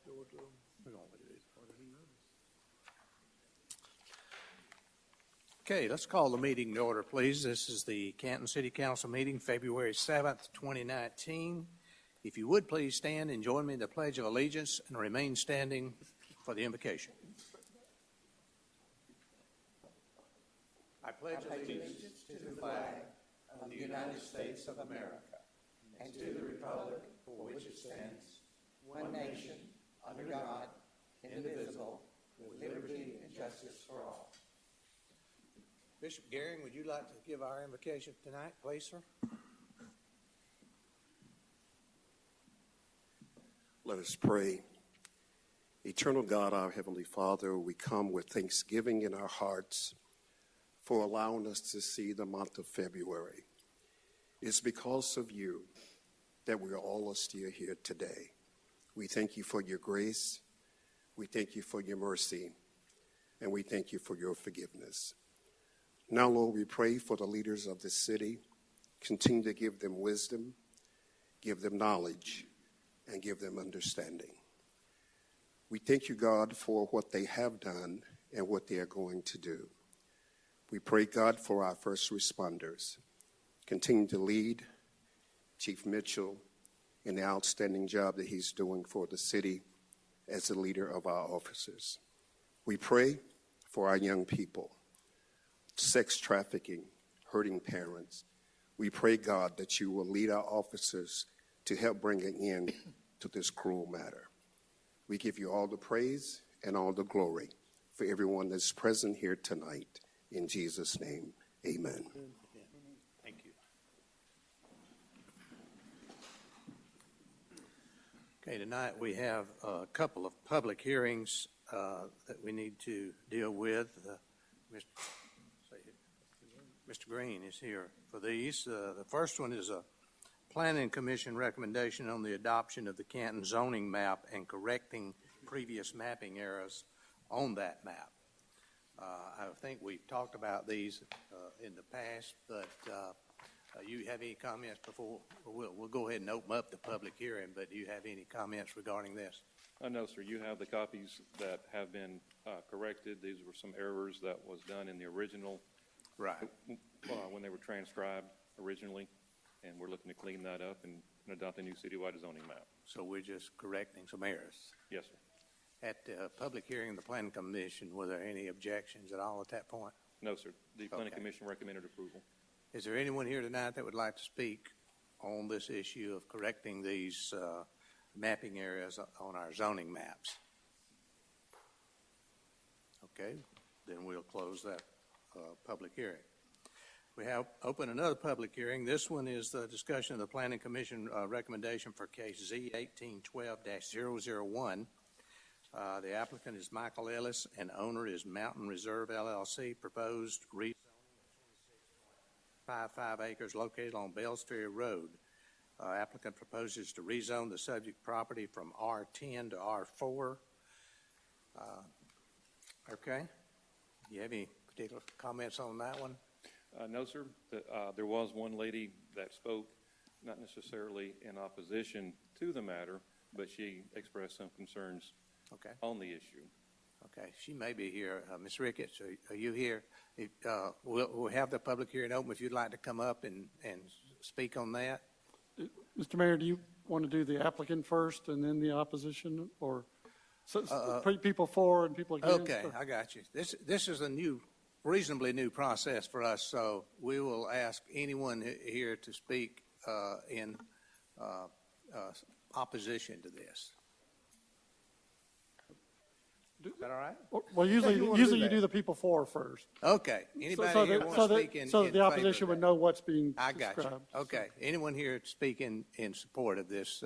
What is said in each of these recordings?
door to them? We're going to do it. Okay, let's call the meeting to order, please. This is the Canton City Council meeting, February 7th, 2019. If you would please stand and join me in the Pledge of Allegiance and remain standing for the invocation. I pledge allegiance to the flag of the United States of America and to the republic for which it stands, one nation, under God, indivisible, with liberty and justice for all. Bishop Garing, would you like to give our invocation tonight, please, sir? Let us pray. Eternal God, our Heavenly Father, we come with thanksgiving in our hearts for allowing us to see the month of February. It's because of you that we are all still here today. We thank you for your grace, we thank you for your mercy, and we thank you for your forgiveness. Now, Lord, we pray for the leaders of this city. Continue to give them wisdom, give them knowledge, and give them understanding. We thank you, God, for what they have done and what they are going to do. We pray, God, for our first responders. Continue to lead Chief Mitchell in the outstanding job that he's doing for the city as the leader of our officers. We pray for our young people. Sex trafficking, hurting parents. We pray, God, that you will lead our officers to help bring an end to this cruel matter. We give you all the praise and all the glory for everyone that's present here tonight. In Jesus' name, amen. Thank you. Okay, tonight we have a couple of public hearings that we need to deal with. Mr. Green is here for these. The first one is a Planning Commission recommendation on the adoption of the Canton zoning map and correcting previous mapping errors on that map. I think we've talked about these in the past, but you have any comments before? We'll go ahead and open up the public hearing, but do you have any comments regarding this? No, sir. You have the copies that have been corrected. These were some errors that was done in the original. Right. When they were transcribed originally, and we're looking to clean that up and adopt a new citywide zoning map. So we're just correcting some errors. Yes, sir. At the public hearing of the Planning Commission, were there any objections at all at that point? No, sir. The Planning Commission recommended approval. Is there anyone here tonight that would like to speak on this issue of correcting these mapping areas on our zoning maps? Okay, then we'll close that public hearing. We have opened another public hearing. This one is the discussion of the Planning Commission recommendation for case Z1812-001. The applicant is Michael Ellis and owner is Mountain Reserve LLC. Proposed rezoning of 26.55 acres located on Bells Ferry Road. Applicant proposes to rezone the subject property from R10 to R4. Okay. Do you have any particular comments on that one? No, sir. There was one lady that spoke, not necessarily in opposition to the matter, but she expressed some concerns on the issue. Okay. She may be here. Ms. Ricketts, are you here? We'll have the public hearing open if you'd like to come up and speak on that. Mr. Mayor, do you want to do the applicant first and then the opposition, or people for and people against? Okay, I got you. This is a reasonably new process for us, so we will ask anyone here to speak in opposition to this. Is that all right? Well, usually you do the people for first. Okay. Anybody here want to speak in so that the opposition favor would know what's being I got described. you. Okay. Anyone here speaking in support of this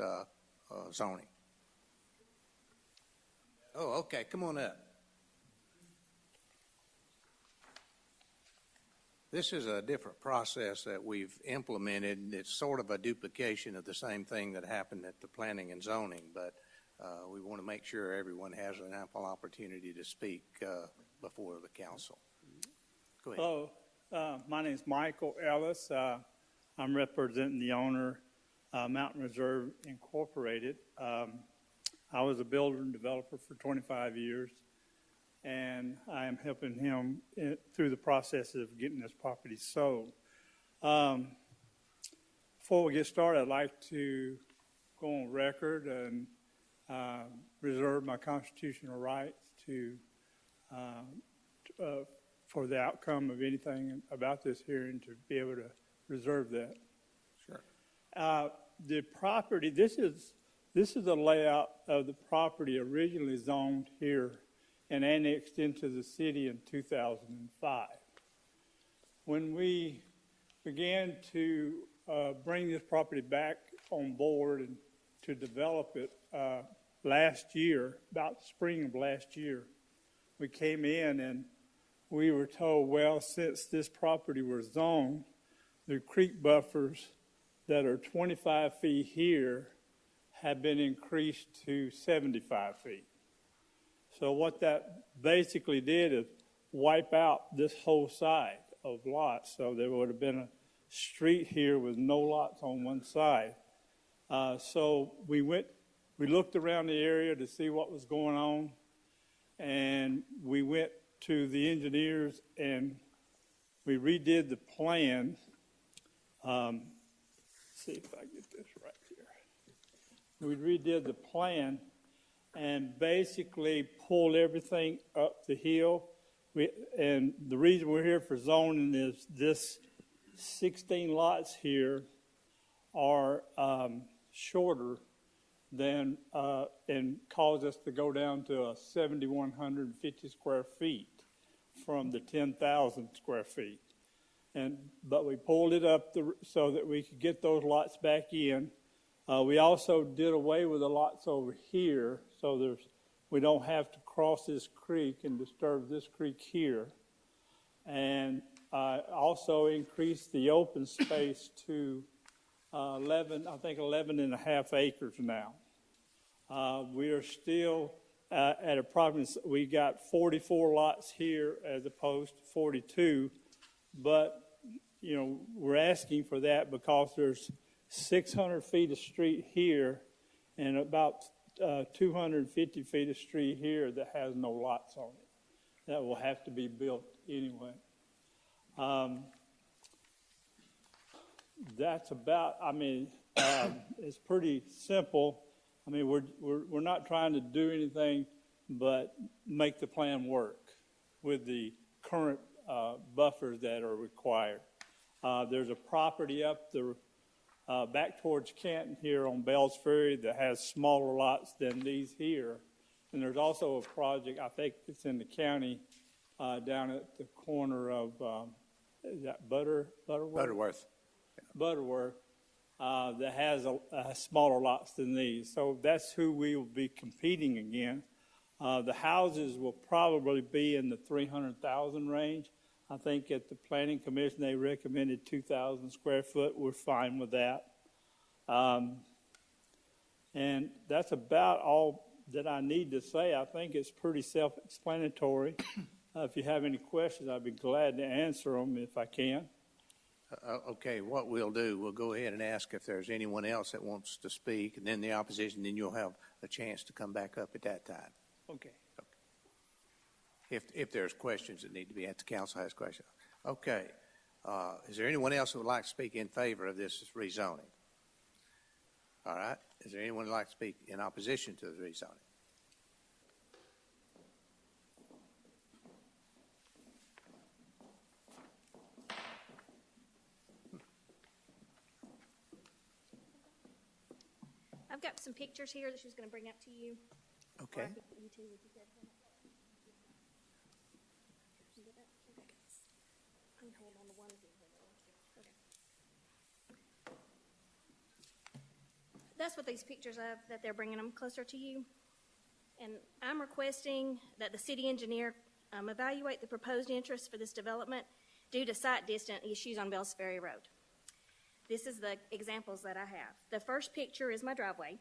zoning? Oh, okay. Come on up. This is a different process that we've implemented. It's sort of a duplication of the same thing that happened at the planning and zoning, but we want to make sure everyone has an ample opportunity to speak before the council. Go ahead. Hello, my name is Michael Ellis. I'm representing the owner, Mountain Reserve Incorporated. I was a builder and developer for 25 years, and I am helping him through the process of getting this property sold. Before we get started, I'd like to go on record and reserve my constitutional rights for the outcome of anything about this hearing, to be able to reserve that. Sure. The property, this is a layout of the property originally zoned here and annexed into the city in 2005. When we began to bring this property back on board and to develop it last year, about spring of last year, we came in and we were told, well, since this property was zoned, the creek buffers that are 25 feet here have been increased to 75 feet. So what that basically did is wipe out this whole side of lots. So there would have been a street here with no lots on one side. So we looked around the area to see what was going on, and we went to the engineers and we redid the plan. See if I get this right here. We redid the plan and basically pulled everything up the hill. And the reason we're here for zoning is this 16 lots here are shorter than and cause us to go down to 7,150 square feet from the 10,000 square feet. But we pulled it up so that we could get those lots back in. We also did away with the lots over here, so we don't have to cross this creek and disturb this creek here. And also increased the open space to 11 and a half acres now. We are still at approximately, we got 44 lots here as opposed to 42, but we're asking for that because there's 600 feet of street here and about 250 feet of street here that has no lots on it. That will have to be built anyway. That's about, it's pretty simple. We're not trying to do anything but make the plan work with the current buffers that are required. There's a property up back towards Canton here on Bells Ferry that has smaller lots than these here. And there's also a project, I think it's in the county, down at the corner of, is that Butterworth? Butterworth, that has smaller lots than these. So that's who we will be competing against. The houses will probably be in the 300,000 range. I think at the Planning Commission, they recommended 2,000 square foot. We're fine with that. And that's about all that I need to say. I think it's pretty self-explanatory. If you have any questions, I'd be glad to answer them if I can. Okay, what we'll do, we'll go ahead and ask if there's anyone else that wants to speak, and then the opposition, then you'll have a chance to come back up at that time. Okay. If there's questions that need to be asked, the council has questions. Okay. Is there anyone else who would like to speak in favor of this rezoning? All right. Is there anyone who would like to speak in opposition to the rezoning? I've got some pictures here that she's going to bring up to you. Okay. You two, would you get them? I can hold on to one of these. Okay. That's what these pictures of, that they're bringing them closer to you. And I'm requesting that the city engineer evaluate the proposed interest for this development due to site distance issues on Bells Ferry Road. This is the examples that I have. The first picture is my driveway,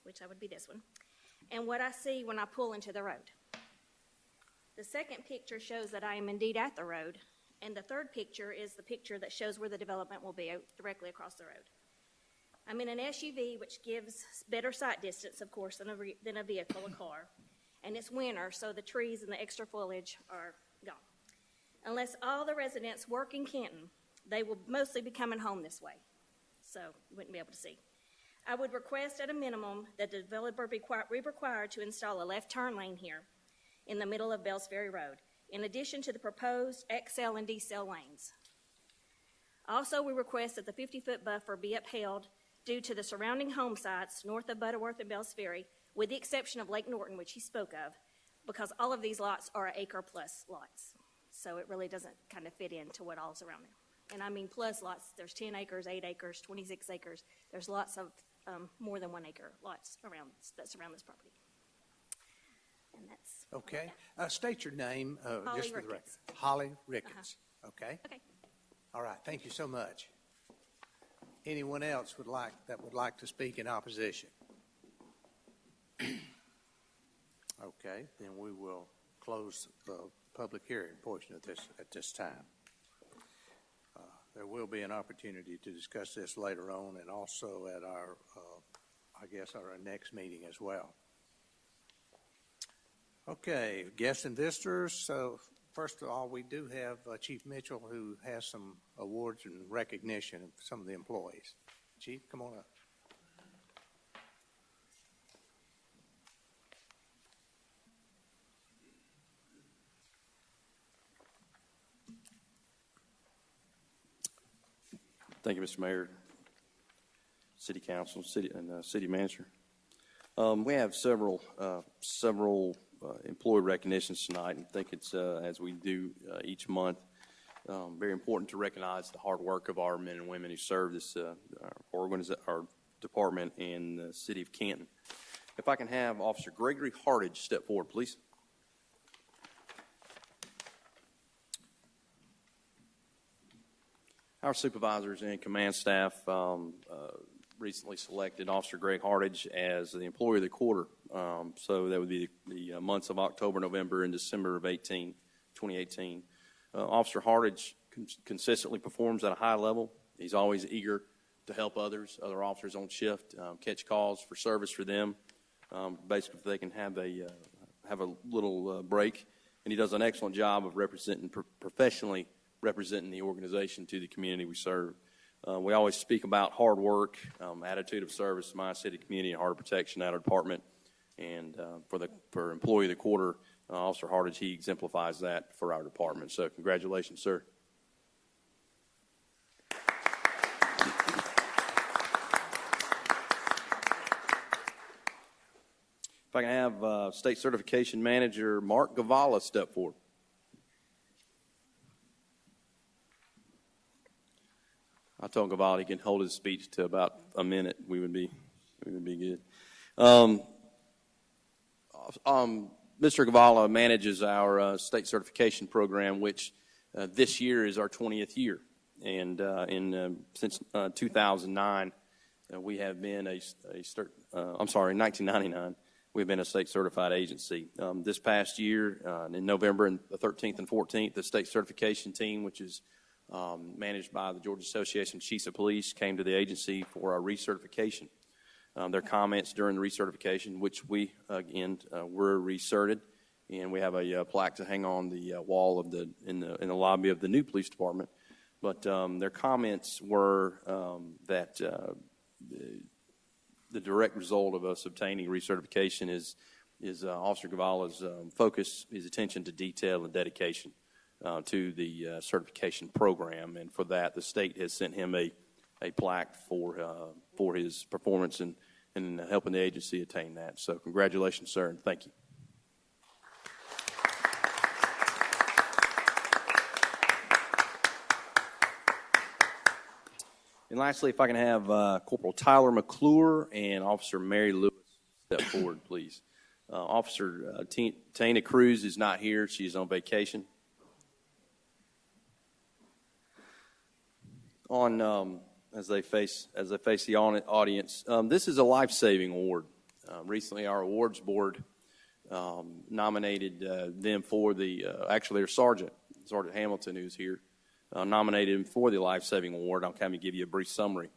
which would be this one, and what I see when I pull into the road. The second picture shows that I am indeed at the road, and the third picture is the picture that shows where the development will be directly across the road. I'm in an SUV, which gives better sight distance, of course, than a vehicle, a car. And it's winter, so the trees and the extra foliage are gone. Unless all the residents work in Canton, they will mostly be coming home this way, so you wouldn't be able to see. I would request at a minimum that the developer be required to install a left turn lane here in the middle of Bells Ferry Road, in addition to the proposed XL and decel lanes. Also, we request that the 50-foot buffer be upheld due to the surrounding home sites north of Butterworth and Bells Ferry, with the exception of Lake Norton, which he spoke of, because all of these lots are acre-plus lots. So it really doesn't kind of fit into what all's around there. And I mean plus lots. There's 10 acres, 8 acres, 26 acres. There's lots of more than 1 acre lots that surround this property. And that's Okay. State your name, Holly just for the record. Ricketts. Holly Ricketts. Okay. okay. All right. Thank you so much. Anyone else would like to speak in opposition? Okay. Then we will close the public hearing portion of this at this time. There will be an opportunity to discuss this later on, and also at our, our next meeting as well. Okay, guests and visitors. So first of all, we do have Chief Mitchell, who has some awards and recognition of some of the employees. Chief, come on up. Thank you, Mr. Mayor, City Council, City Manager. We have several employee recognitions tonight, and I think it's, as we do each month, very important to recognize the hard work of our men and women who serve this our department in the City of Canton. If I can have Officer Gregory Hartage step forward, please. Our supervisors and command staff recently selected Officer Greg Hartage as the Employee of the Quarter. So that would be the months of October, November, and December of 2018. Officer Hartage consistently performs at a high level. He's always eager to help other officers on shift, catch calls for service for them, basically if they can have a little break. And he does an excellent job of professionally representing the organization to the community we serve. We always speak about hard work, attitude of service, my city, community, and heart of protection at our department. And for Employee of the Quarter, Officer Hartage, he exemplifies that for our department. So congratulations, sir. If I can have State Certification Manager Mark Gavala step forward. I told Gavala he can hold his speech to about a minute. We would be good. Mr. Gavala manages our state certification program, which this year is our 20th year, and since 2009, we have been 1999. We've been a state certified agency. This past year, in November and the 13th and 14th, the state certification team, which is managed by the Georgia Association of Chiefs of Police, came to the agency for our recertification. Their comments during the recertification, which we again were recerted, and we have a plaque to hang on the wall of in the lobby of the new police department. But their comments were that the direct result of us obtaining recertification is Officer Gavala's focus, his attention to detail and dedication to the certification program, and for that, the state has sent him a plaque for his performance in helping the agency attain that. So, congratulations, sir, and thank you. And lastly, if I can have Corporal Tyler McClure and Officer Mary Lewis step forward, please. Officer Tina Cruz is not here; she's on vacation. As they face the audience, this is a life-saving award. Recently, our awards board nominated them for their Sergeant Hamilton, who's here, nominated him for the life-saving award. I'll kind of give you a brief summary.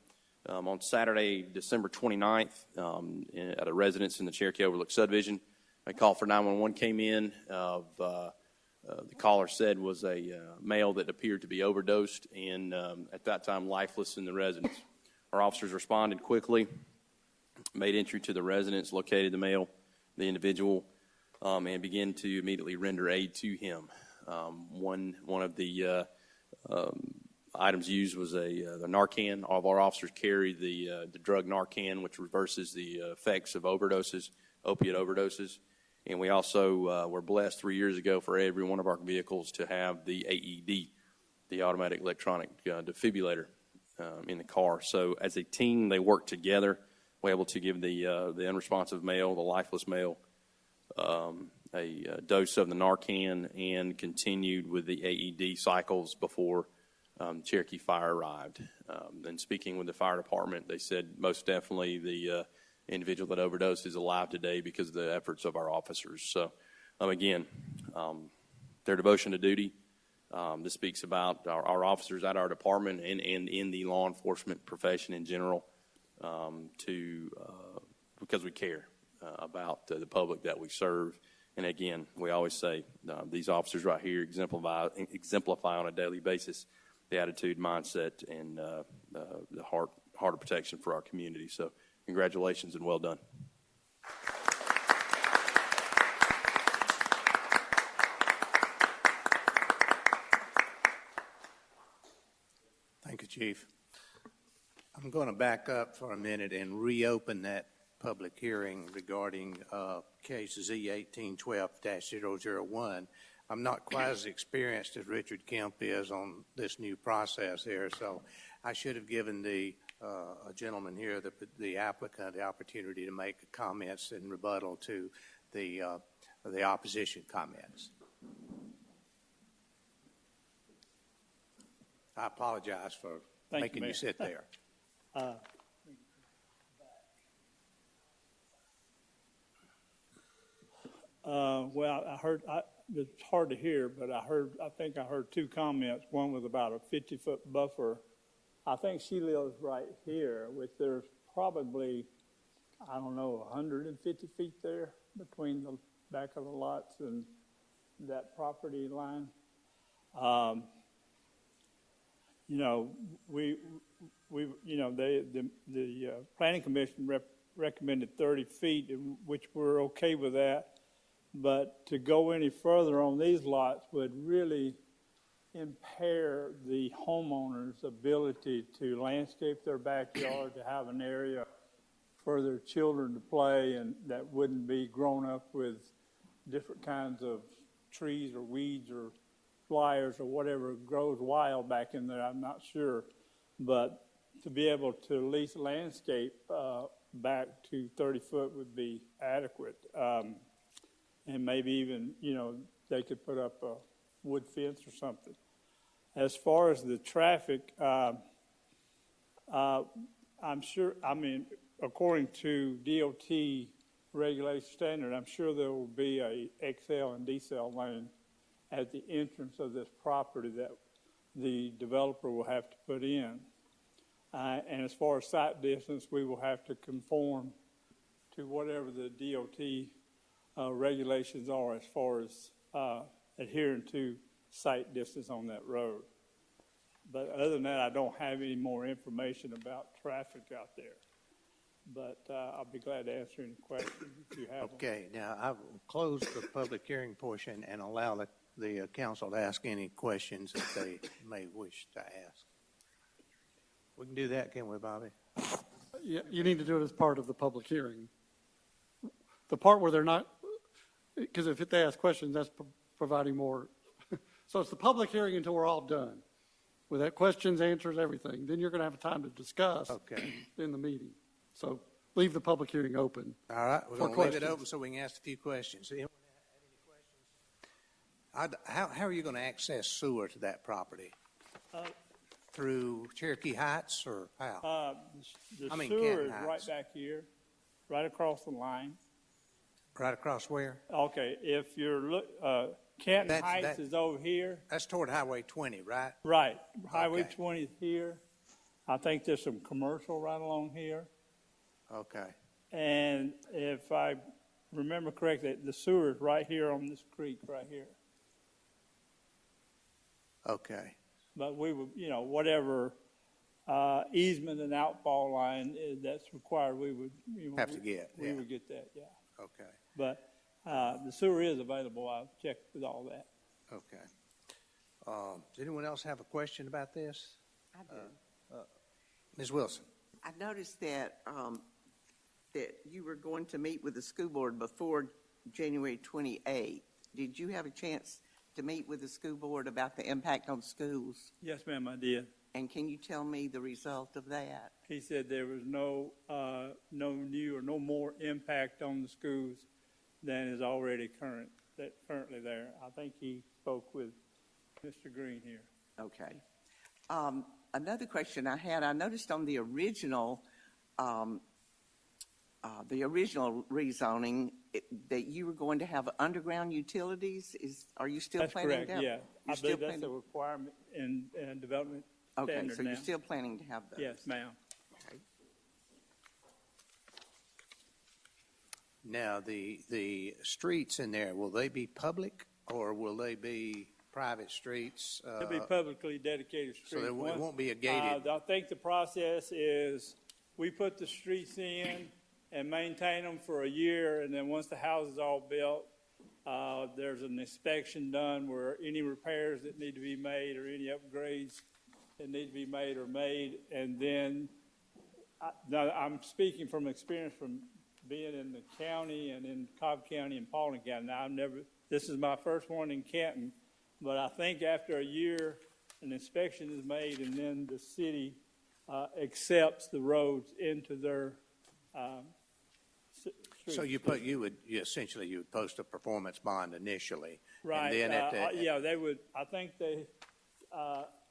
On Saturday, December 29th, at a residence in the Cherokee Overlook subdivision, a call for 911 came in. The caller said was a male that appeared to be overdosed and at that time lifeless in the residence. Our officers responded quickly, made entry to the residence, located the individual, and began to immediately render aid to him. One of the items used was the Narcan. All of our officers carry the drug Narcan, which reverses the effects of overdoses, opiate overdoses. And we also were blessed 3 years ago for every one of our vehicles to have the AED, the automatic electronic defibrillator, in the car. So as a team, they worked together. We're able to give the unresponsive male, the lifeless male, a dose of the Narcan and continued with the AED cycles before Cherokee Fire arrived. And speaking with the fire department, they said most definitely the individual that overdosed is alive today because of the efforts of our officers. So, again, their devotion to duty. This speaks about our officers at our department and in the law enforcement profession in general, because we care about the public that we serve. And again, we always say these officers right here exemplify on a daily basis the attitude, mindset, and the heart of protection for our community. So congratulations and well done. Thank you, Chief. I'm going to back up for a minute and reopen that public hearing regarding case Z1812-001. I'm not quite as experienced as Richard Kemp is on this new process here, so I should have given the gentleman here, the applicant, the opportunity to make comments in rebuttal to the opposition comments. I apologize for making you sit there. Well, it's hard to hear, but I think I heard two comments. One was about a 50-foot buffer. I think she lives right here, which there's probably, 150 feet there between the back of the lots and that property line. The Planning Commission recommended 30 feet, which we're okay with that. But to go any further on these lots would really impair the homeowner's ability to landscape their backyard, to have an area for their children to play, and that wouldn't be grown up with different kinds of trees or weeds or flyers or whatever grows wild back in there, I'm not sure. But to be able to at least landscape back to 30 foot would be adequate. And maybe even, they could put up a wood fence or something. As far as the traffic, I'm sure, according to DOT regulation standard, I'm sure there will be a XL and decel lane at the entrance of this property that the developer will have to put in. And as far as sight distance, we will have to conform to whatever the DOT regulations are as far as adhering to sight distance on that road. But other than that, I don't have any more information about traffic out there. But I'll be glad to answer any questions if you have them. Okay, now I will close the public hearing portion and allow the council to ask any questions that they may wish to ask. We can do that, can't we, Bobby? Yeah, you need to do it as part of the public hearing. The part where they're not, because if they ask questions, that's providing more. So it's the public hearing until we're all done. With that questions, answers, everything. Then you're going to have time to discuss in the meeting. So leave the public hearing open. All right, we're going to leave it open so we can ask a few questions. Anyone have any questions? How are you going to access sewer to that property? Through Cherokee Heights or how? The Canton sewer is Heights. right back here, right across the line. Right across where? Okay, if you're Canton Heights is over here. That's toward Highway 20, right? Right, Highway 20 is here, I think there's some commercial right along here. Okay, And if I remember correctly, the sewer is right here on this creek right here. okay, But we would, whatever easement and outfall line that's required, we would. Have to get, We yeah. would get that, yeah. okay, But the sewer is available. I've checked with all that. okay. Does anyone else have a question about this? I do. Ms. Wilson? I noticed that, that you were going to meet with the school board before January 28th. Did you have a chance to meet with the school board about the impact on schools? Yes, ma'am, I did. And can you tell me the result of that? He said there was no new or no more impact on the schools than is already currently there. I think he spoke with Mr. Green here. Okay. Another question I had, I noticed on the original rezoning that you were going to have underground utilities. Are you still That's planning correct, to have? yeah. I You're still believe that's a planning? requirement in development Okay, standard so now. you're still planning to have those? Yes, ma'am. Okay. Now, the streets in there, will they be public or will they be private streets? It'll be publicly dedicated streets. So it Once- won't be a gated? I think the process is we put the streets in and maintain them for a year, and then once the house is all built, there's an inspection done where any repairs that need to be made or any upgrades that need to be made are made, and then now I'm speaking from experience from being in the county and in Cobb County and Paulding County. Now, this is my first one in Canton, but I think after a year, an inspection is made, and then the city accepts the roads into their So you essentially you would post a performance bond initially. Right. And then Yeah, they would. I think they.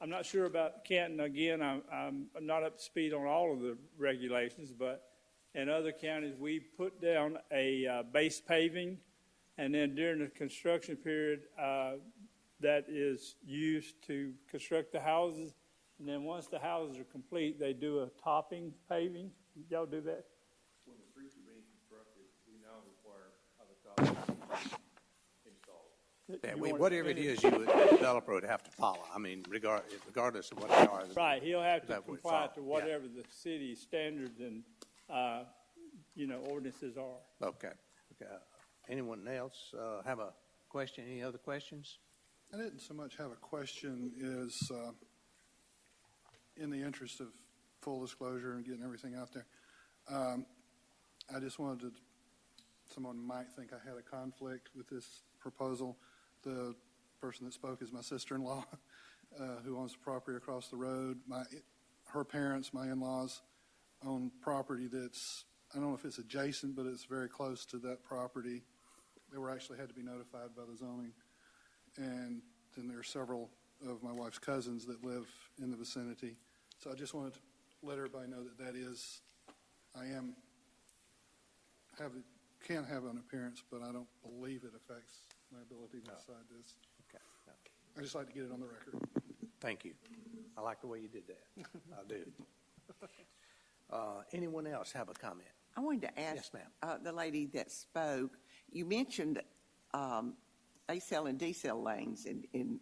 I'm not sure about Canton. Again, I'm not up to speed on all of the regulations, but in other counties, we put down a base paving, and then during the construction period, that is used to construct the houses. And then once the houses are complete, they do a topping paving. Y'all do that? When the streets are being constructed, we now require other topics installed. Yeah, You want whatever it any- is, the developer would have to follow. I mean, regardless of what they are. Right, he'll have to that would comply follow, to yeah. whatever the city standards and, ordinances are. Okay. Anyone else have a question? Any other questions? I didn't so much have a question is, in the interest of full disclosure and getting everything out there, I just wanted to, someone might think I had a conflict with this proposal. The person that spoke is my sister-in-law, who owns the property across the road. Her parents, my in-laws, own property that's, I don't know if it's adjacent, but it's very close to that property. They were actually had to be notified by the zoning. And then there are several of my wife's cousins that live in the vicinity. So I just wanted to let everybody know that can have an appearance, but I don't believe it affects my ability to decide this. Okay. No. I just like to get it on the record. Thank you. I like the way you did that. I do. Anyone else have a comment? I wanted to ask Yes, ma'am. the lady that spoke, you mentioned A-cell and D-cell lanes, and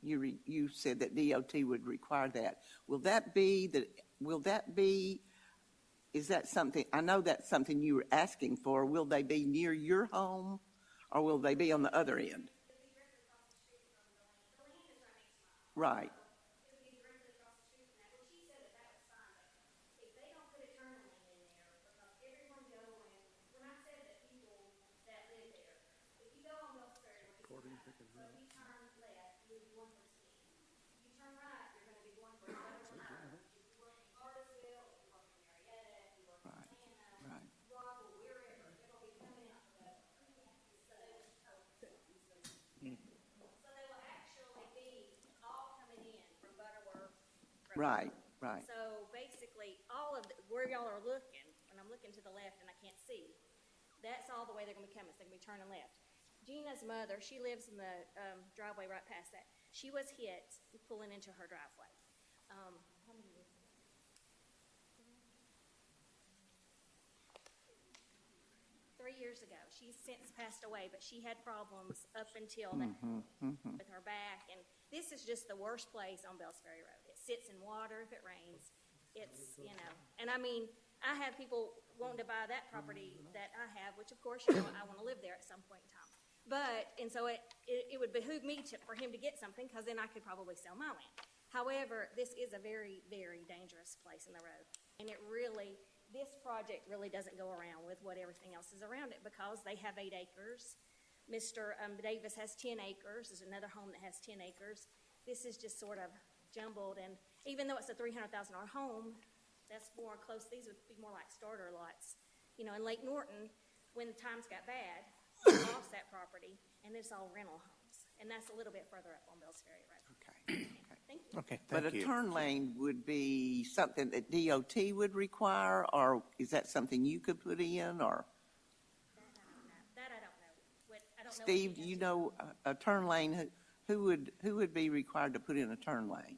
you said that DOT would require that. Is that something, I know that's something you were asking for. Will they be near your home, or will they be on the other end? Right. Right, right. So basically, all of where y'all are looking, when I'm looking to the left and I can't see, that's all the way they're gonna be coming, so they're gonna be turning left. Gina's mother, she lives in the driveway right past that. She was hit pulling into her driveway. How many years? years ago. She's since passed away, but she had problems up until that with her back. And this is just the worst place on Bells Ferry Road. It sits in water if it rains. It's, you know, and I mean, I have people wanting to buy that property that I have, which of course, you know, I want to live there at some point in time. But, and so it would behoove me for him to get something, because then I could probably sell my land. However, this is a very, very dangerous place in the road. And this project really doesn't go around with what everything else is around it, because they have 8 acres. Mr. Davis has 10 acres. There's another home that has 10 acres. This is just sort of jumbled, and even though it's a $300,000 home, that's more close. These would be more like starter lots. You know, in Lake Norton, when times got bad, we lost that property, and it's all rental homes. And that's a little bit further up on Bells Ferry Road. Okay. Thank you. Okay, But thank a you. turn lane would be something that DOT would require, or is that something you could put in, or? That I don't know. I don't know. Steve, do you know a turn lane, who would be required to put in a turn lane?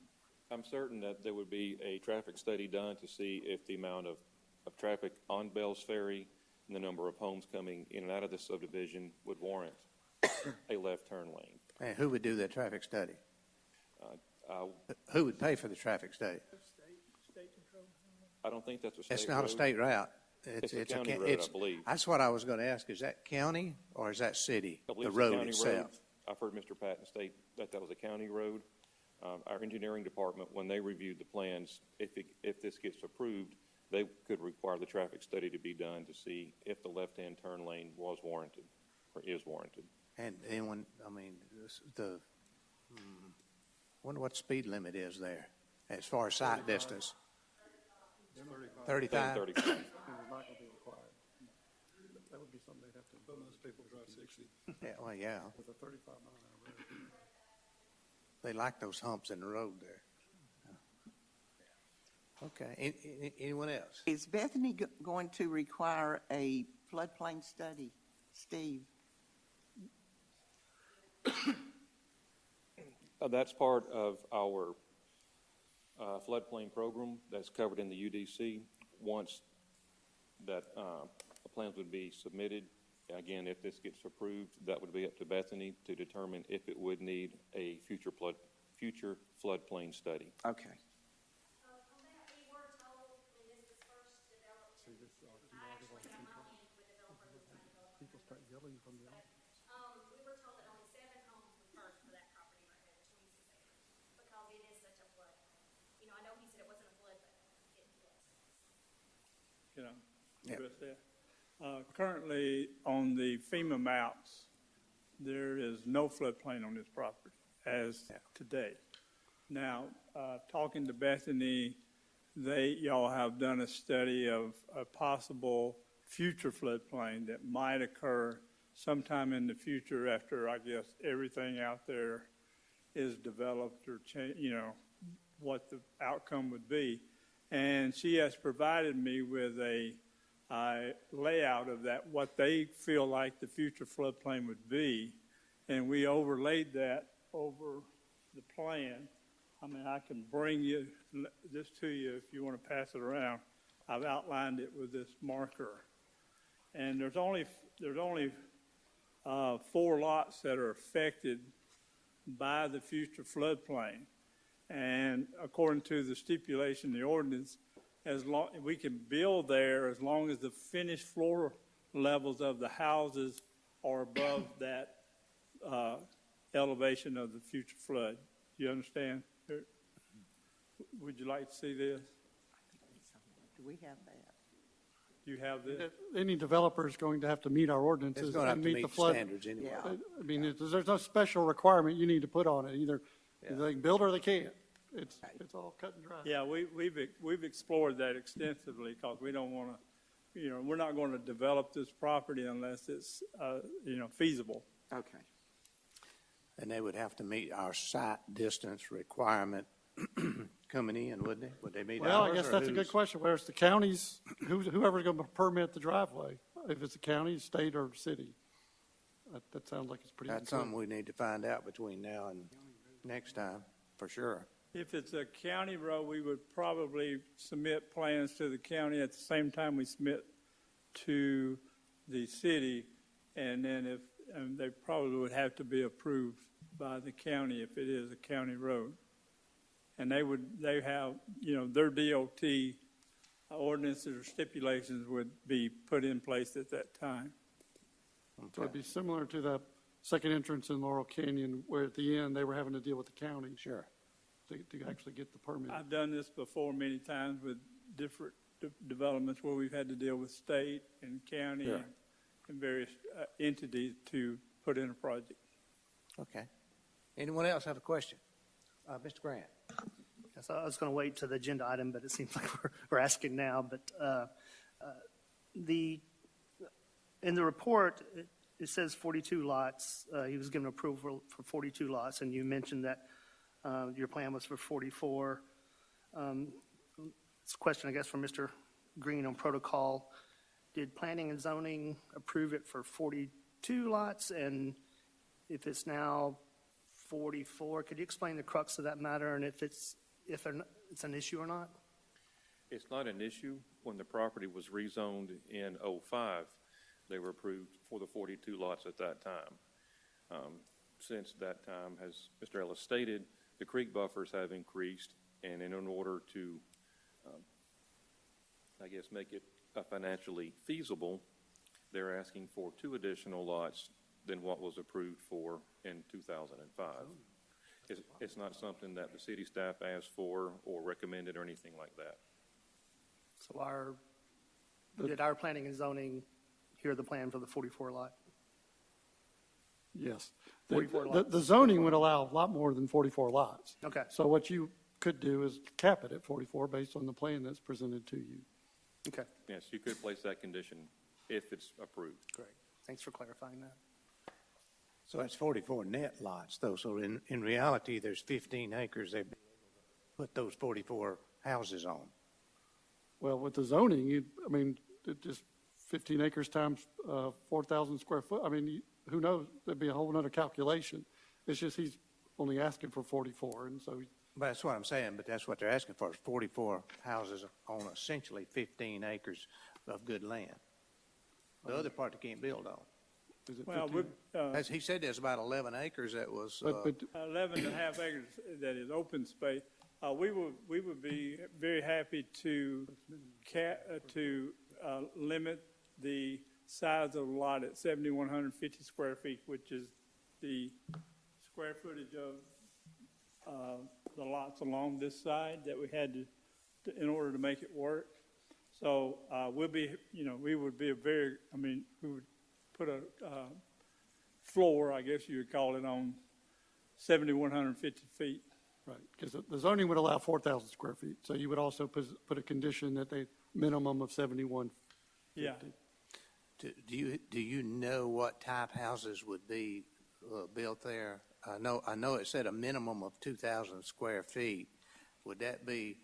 I'm certain that there would be a traffic study done to see if the amount of traffic on Bells Ferry and the number of homes coming in and out of the subdivision would warrant a left turn lane. And who would do that traffic study? Who would pay for the traffic study? I don't think that's a state It's not a road. state route. It's a county road, I believe. That's what I was going to ask. Is that county or is that city, I believe the it's a road county itself? road. I've heard Mr. Patton state that was a county road. Our engineering department, when they reviewed the plans, if this gets approved, they could require the traffic study to be done to see if the left-hand turn lane was warranted or is warranted. And anyone, I mean, wonder what speed limit is there as far as sight distance? 35? 35. It's not going to be required. That would be something they'd have to. But most people drive 60. Yeah, well, yeah. With a 35-mile-an-hour road. They like those humps in the road there. Okay. Anyone else? Is Bethany going to require a floodplain study, Steve? That's part of our floodplain program that's covered in the UDC. Once that the plans would be submitted, again, if this gets approved, that would be up to Bethany to determine if it would need a future floodplain study. Okay. On that, we were told when this was first developed, I actually got my hand with a developer who was trying to develop. People start yelling from the office. We were told that only 7 homes were first for that property right there, the 26 acres, because it is such a flood. You know, I know he said it wasn't a flood, but it was. You know, Yeah. address that. Currently, on the FEMA maps, there is no floodplain on this property as today. Now, talking to Bethany, y'all have done a study of a possible future floodplain that might occur sometime in the future after, I guess, everything out there is developed or what the outcome would be. And she has provided me with a layout of that, what they feel like the future floodplain would be. And we overlaid that over the plan. I mean, I can bring this to you if you want to pass it around. I've outlined it with this marker. And there's only 4 lots that are affected by the future floodplain. And according to the stipulation, the ordinance, we can build there as long as the finished floor levels of the houses are above that elevation of the future flood. You understand? Would you like to see this? Do we have that? Do you have this? Any developer is going to have to meet our ordinances It's going to have and to meet meet the the flood. standards anyway. Yeah. I mean, there's no special requirement you need to put on it. Either they can build or they can't. It's all cut and dry. Yeah, we've explored that extensively because we don't want to, we're not going to develop this property unless it's, feasible. Okay. And they would have to meet our sight distance requirement coming in, wouldn't they? Would they meet ours? Well, I guess or that's a good whose? question. Where's the counties, whoever's going to permit the driveway, if it's a county, state, or city? That sounds like it's pretty. That's something we need to find out between now and next time, for sure. If it's a county road, we would probably submit plans to the county at the same time we submit to the city, and then they probably would have to be approved by the county if it is a county road. And they have, their DOT ordinances or stipulations would be put in place at that time. So it'd be similar to the second entrance in Laurel Canyon, where at the end, they were having to deal with the county. Sure. To actually get the permit. I've done this before many times with different developments where we've had to deal with state and county Sure. and various entities to put in a project. Okay. Anyone else have a question? Mr. Grant? Yes, I was going to wait to the agenda item, but it seems like we're asking now. But in the report, it says 42 lots. He was given approval for 42 lots, and you mentioned that your plan was for 44. It's a question, I guess, for Mr. Green on protocol. Did planning and zoning approve it for 42 lots? And if it's now 44, could you explain the crux of that matter and if it's an issue or not? It's not an issue. When the property was rezoned in '05, they were approved for the 42 lots at that time. Since that time, as Mr. Ellis stated, the creek buffers have increased, and in order to, make it financially feasible, they're asking for 2 additional lots than what was approved for in 2005. It's not something that the city staff asked for or recommended or anything like that. So did our planning and zoning hear the plan for the 44 lot? Yes. 44 The lots. zoning would allow a lot more than 44 lots. Okay. So what you could do is cap it at 44 based on the plan that's presented to you. Okay, Yes, you could place that condition if it's approved. great. Thanks for clarifying that. So that's 44 net lots, though. So in reality, there's 15 acres they put those 44 houses on. Well, with the zoning, it just 15 acres times 4,000 square foot. Who knows? There'd be a whole nother calculation. It's just he's only asking for 44, and so But that's what I'm saying, but that's what they're asking for, is 44 houses on essentially 15 acres of good land. The other part they can't build on. is it Well, 15? As he said, there's about 11 acres that was, But 11 and a half acres that is open space. We would be very happy to limit the size of the lot at 7,150 square feet, which is the square footage of the lots along this side that we had to in order to make it work. So we would be we would put a floor, I guess you would call it, on 7,150 feet. right, because the zoning would allow 4,000 square feet. So you would also put a condition that they minimum of 7,150. Yeah. do you know what type houses would be built there? I know it said a minimum of 2,000 square feet. Would that be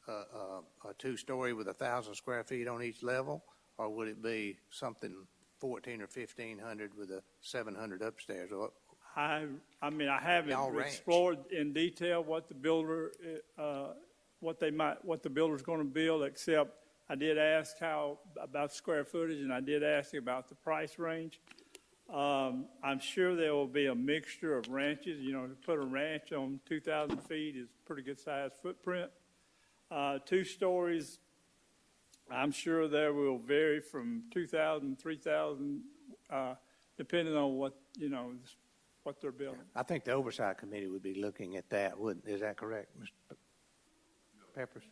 a 2-story with 1,000 square feet on each level, or would it be something 1,400 or 1,500 with a 700 upstairs? I haven't Y'all ranch. explored in detail what the builder what the builder's going to build, except I did ask about square footage, and I did ask about the price range. I'm sure there will be a mixture of ranches. To put a ranch on 2,000 feet is a pretty good sized footprint. 2 stories, I'm sure there will vary from 2,000, 3,000, depending on what they're building. I think the oversight committee would be looking at that, is that correct, Mr. Peppers?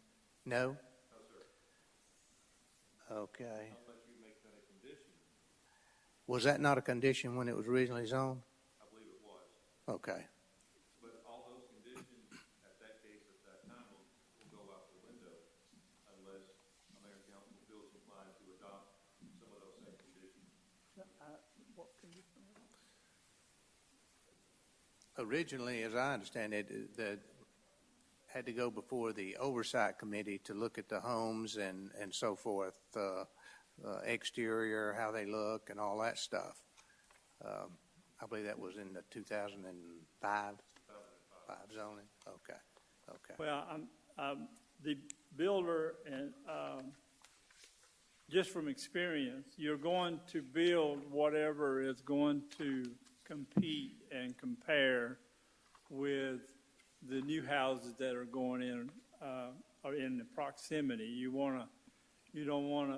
No? No, sir. Okay. Was that not a condition when it was originally zoned? I believe it was. Okay. But all those conditions at that case at that time will go out the window unless the mayor and council feels inclined to adopt some of those same conditions. What condition? Originally, as I understand it, that had to go before the oversight committee to look at the homes and so forth, exterior, how they look, and all that stuff. I believe that was in the 2005 zoning. Okay. Well, the builder and just from experience, you're going to build whatever is going to compete and compare with the new houses that are going in, or in the proximity. You don't want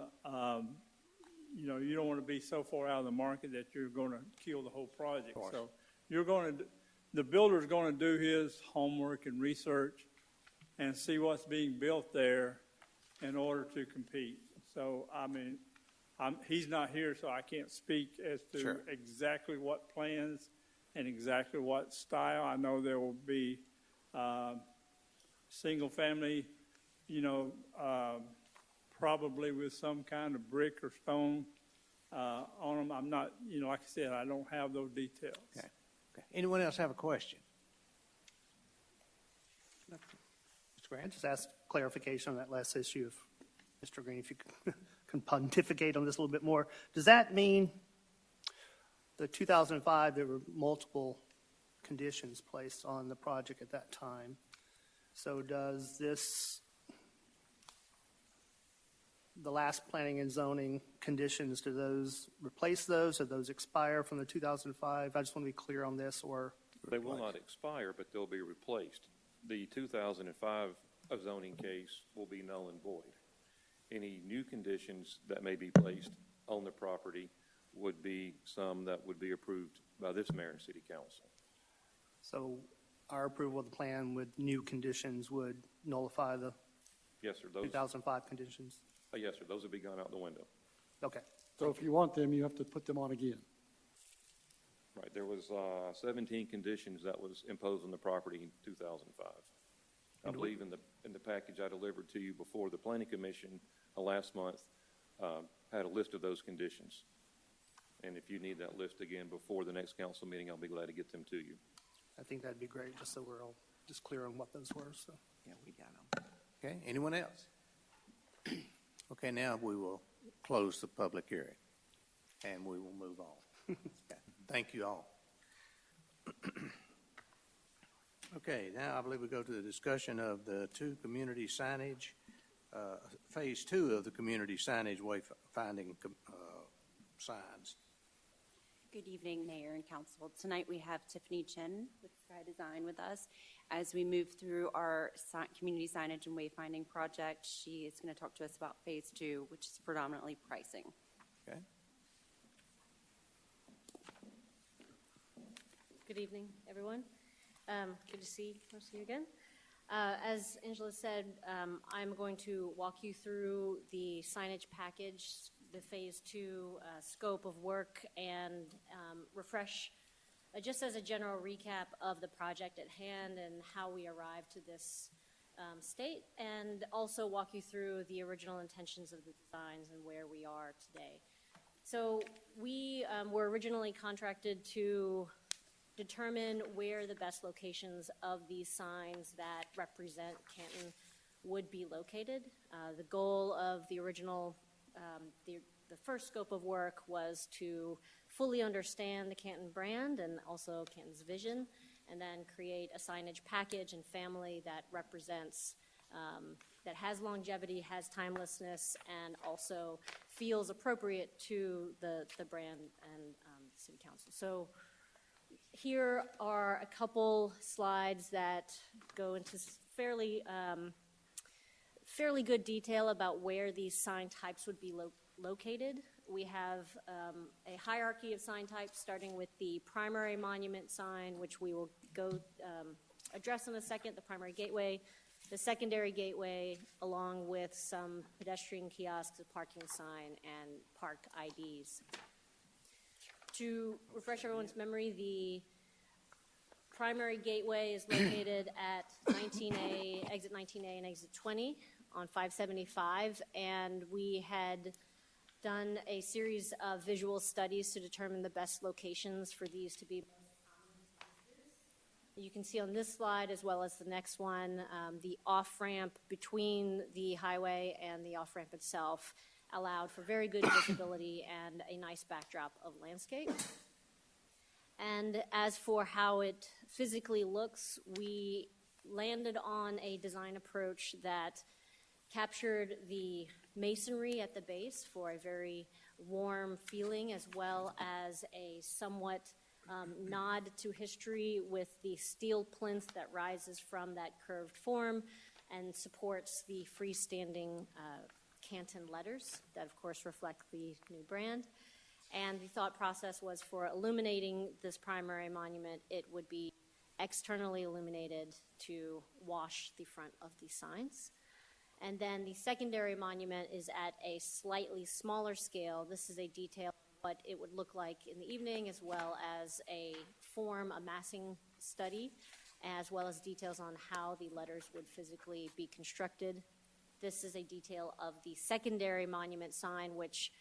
to be so far out of the market that you're going to kill the whole project. So the builder's going to do his homework and research and see what's being built there in order to compete. So, I mean, he's not here, so I can't speak as to Sure. exactly what plans and exactly what style. I know there will be single family, probably with some kind of brick or stone on them. I'm not, like I said, I don't have those details. Okay. Anyone else have a question? Mr. I Grant? just asked clarification on that last issue of Mr. Green, if you can pontificate on this a little bit more. Does that mean the 2005, there were multiple conditions placed on the project at that time? So does the last planning and zoning conditions, do those replace those, or those expire from the 2005? I just want to be clear on this, or? They will not expire, but they'll be replaced. The 2005 zoning case will be null and void. Any new conditions that may be placed on the property would be some that would be approved by this mayor and city council. So our approval of the plan with new conditions would nullify the Yes, sir. Those, 2005 conditions? yes, sir. Those would be gone out the window. Okay. So if you want them, you have to put them on again. Right. There was 17 conditions that was imposed on the property in 2005. I believe in the package I delivered to you before the Planning Commission last month had a list of those conditions. And if you need that list again before the next council meeting, I'll be glad to get them to you. I think that'd be great, just so we're all just clear on what those were. So. Yeah, we got them. Okay, anyone else? Okay, now we will close the public hearing, and we will move on. Okay, thank you all. Okay, now I believe we go to the discussion of the community signage, phase 2 of the community signage wayfinding signs. Good evening, Mayor and Council. Tonight we have Tiffany Chen with Sky Design with us. As we move through our community signage and wayfinding project, she is going to talk to us about phase 2, which is predominantly pricing. Okay. Good evening, everyone. Good to see most of you again. As Angela said, I'm going to walk you through the signage package, the phase 2 scope of work, and refresh, just as a general recap of the project at hand and how we arrived to this state, and also walk you through the original intentions of the designs and where we are today. So we were originally contracted to determine where the best locations of these signs that represent Canton would be located. The goal of the original, the first scope of work was to fully understand the Canton brand and also Canton's vision, and then create a signage package and family that represents, that has longevity, has timelessness, and also feels appropriate to the brand and city council. So here are a couple slides that go into fairly good detail about where these sign types would be located. We have a hierarchy of sign types, starting with the primary monument sign, which we will go address in a second, the primary gateway, the secondary gateway, along with some pedestrian kiosks, a parking sign, and park IDs. To refresh everyone's memory, the primary gateway is located at 19A, exit 19A and exit 20 on 575, and we had done a series of visual studies to determine the best locations for these to be. You can see on this slide, as well as the next one, the off-ramp between the highway and the off-ramp itself allowed for very good visibility and a nice backdrop of landscape. And as for how it physically looks, we landed on a design approach that captured the masonry at the base for a very warm feeling, as well as a somewhat nod to history with the steel plinth that rises from that curved form and supports the freestanding Canton letters that, of course, reflect the new brand. And the thought process was for illuminating this primary monument, it would be externally illuminated to wash the front of the signs. And then the secondary monument is at a slightly smaller scale. This is a detail of what it would look like in the evening, as well as a massing study, as well as details on how the letters would physically be constructed. This is a detail of the secondary monument sign, which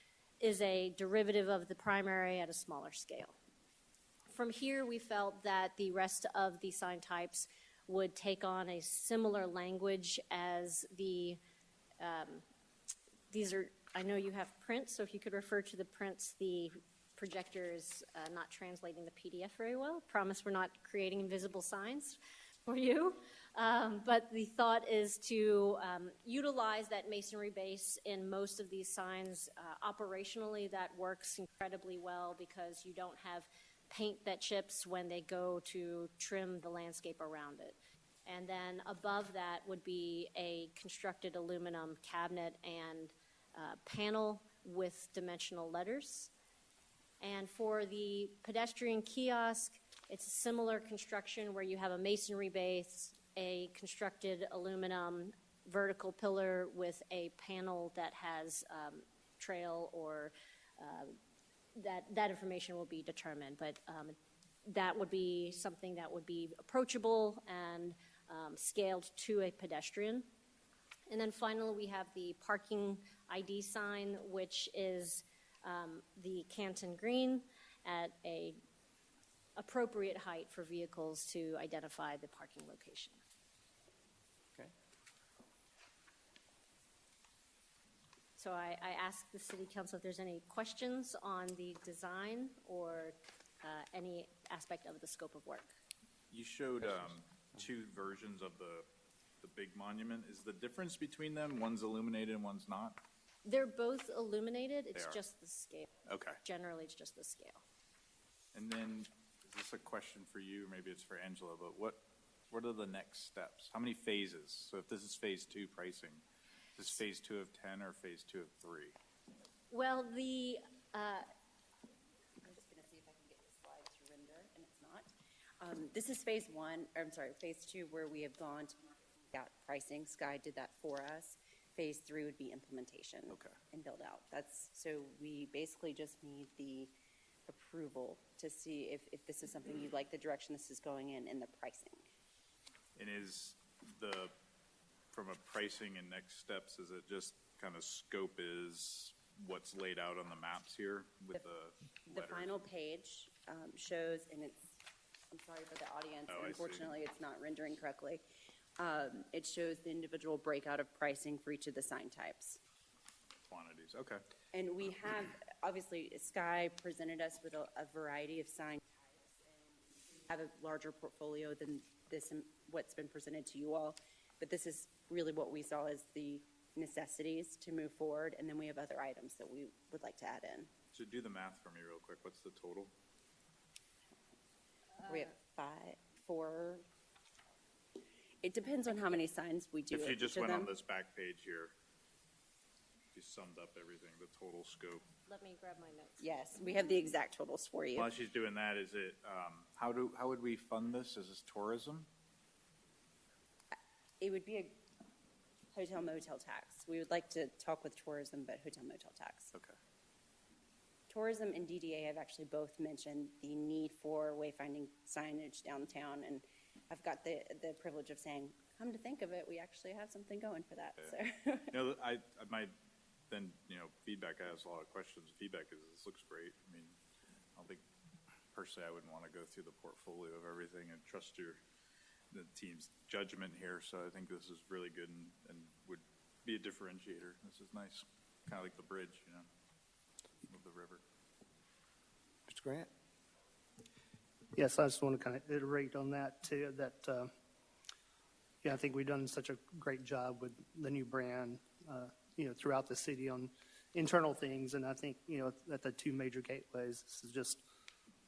is a derivative of the primary at a smaller scale. From here, we felt that the rest of the sign types would take on a similar language as these are, I know you have prints, so if you could refer to the prints, the projector is not translating the PDF very well. Promise we're not creating invisible signs for you. But the thought is to utilize that masonry base in most of these signs. Operationally, that works incredibly well because you don't have paint that chips when they go to trim the landscape around it. And then above that would be a constructed aluminum cabinet and panel with dimensional letters. And for the pedestrian kiosk, it's a similar construction where you have a masonry base, a constructed aluminum vertical pillar with a panel that has trail or that information will be determined. But that would be something that would be approachable and scaled to a pedestrian. And then finally, we have the parking ID sign, which is the Canton green at a appropriate height for vehicles to identify the parking location. Okay. So I asked the City Council if there's any questions on the design or any aspect of the scope of work. You showed two versions of the big monument. Is the difference between them, one's illuminated and one's not? They're both illuminated. It's just the scale. Okay. Generally, it's just the scale. And then, is this a question for you? Maybe it's for Angela, but what are the next steps? How many phases? So if this is phase 2 pricing, is this phase 2 of 10 or phase 2 of 3? Well, I'm just going to see if I can get the slide to render, and it's not. This is phase 2, where we have gone to out pricing. Sky did that for us. Phase 3 would be implementation and build out. So we basically just need the approval to see if this is something you like, the direction this is going in, and the pricing. And is from a pricing and next steps, is it just kind of scope is what's laid out on the maps here with the letters? The final page shows, and I'm sorry for the audience, unfortunately it's not rendering correctly. It shows the individual breakout of pricing for each of the sign types. Quantities, okay. And we have, obviously, Sky presented us with a variety of sign types, and we have a larger portfolio than this, what's been presented to you all. But this is really what we saw as the necessities to move forward, and then we have other items that we would like to add in. So do the math for me real quick. What's the total? We have 4. It depends on how many signs we do. If you just went on this back page here, you summed up everything, the total scope. let me grab my notes. Yes, we have the exact totals for you. While she's doing that, is it, how would we fund this? Is this tourism? It would be a hotel motel tax. We would like to talk with tourism, but hotel motel tax. Okay. Tourism and DDA have actually both mentioned the need for wayfinding signage downtown, and I've got the privilege of saying, come to think of it, we actually have something going for that. Yeah. So I might then, feedback, I have a lot of questions. Feedback is, this looks great. I mean, I don't think, personally, I wouldn't want to go through the portfolio of everything and trust the team's judgment here. So I think this is really good and would be a differentiator. This is nice. Kind of like the bridge, of the river. Mr. Grant? Yes, I just want to kind of iterate on that too, that, I think we've done such a great job with the new brand, throughout the city on internal things. And I think, at the two major gateways, this is just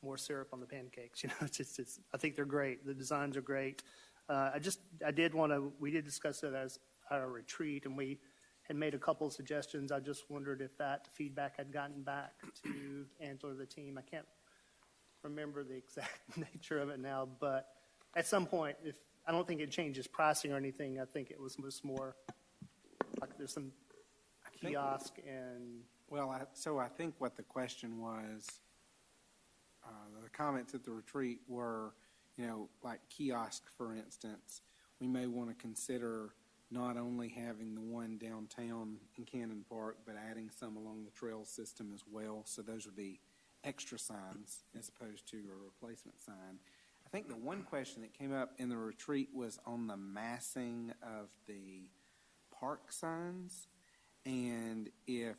more syrup on the pancakes. I think they're great. The designs are great. We did discuss it as at a retreat, and we had made a couple of suggestions. I just wondered if that feedback had gotten back to Angela or the team. I can't remember the exact nature of it now, but at some point, I don't think it changes pricing or anything. I think it was just more like there's some kiosk and. Well, I think what the question was, the comments at the retreat were, like kiosk, for instance, we may want to consider not only having the one downtown in Canton Park, but adding some along the trail system as well. So those would be extra signs as opposed to a replacement sign. I think the one question that came up in the retreat was on the massing of the park signs, and if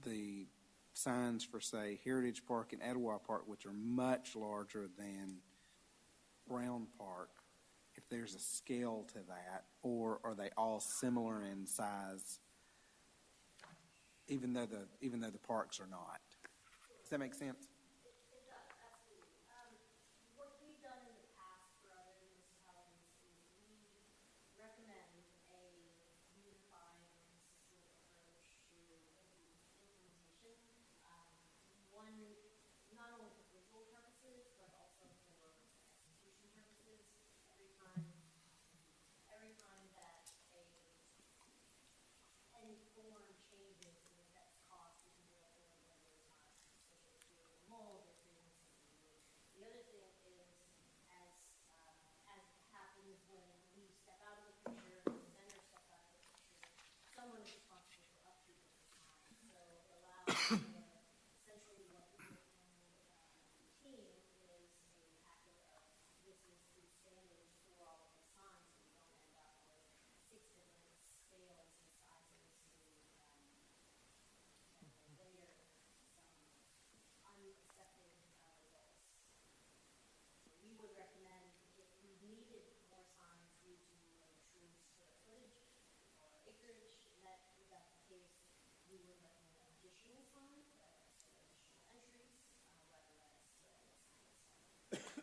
the signs for, say, Heritage Park and Etowah Park, which are much larger than Brown Park, if there's a scale to that, or are they all similar in size, even though the parks are not? Does that make sense?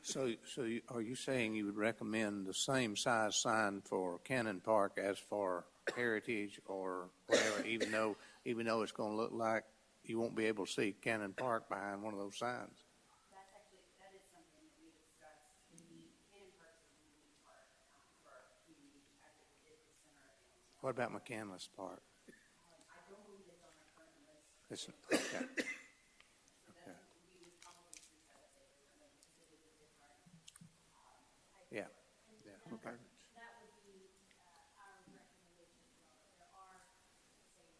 So are you saying you would recommend the same size sign for Cannon Park as for Heritage or whatever, even though it's going to look like you won't be able to see Cannon Park behind one of those signs? That is something that we discussed. Cannon Park is a unique park for our community as it is the center of downtown. What about McCandless Park? I don't believe it's on our current list. Okay. Yeah. Okay. That would be our recommendation as well. There are, say,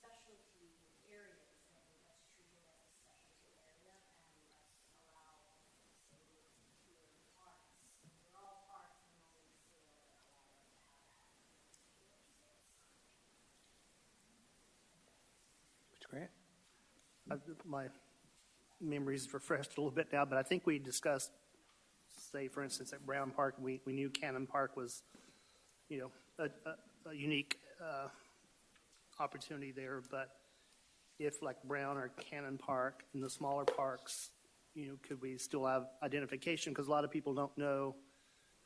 specialty areas that let's treat it as a specialty area and let's allow, say, your parks. They're all parks and only scale that allow them to have that. Mr. Grant? My memory's refreshed a little bit now, but I think we discussed, say, for instance, at Brown Park, we knew Cannon Park was, a unique opportunity there. But if, like Brown or Cannon Park, in the smaller parks, could we still have identification? Because a lot of people don't know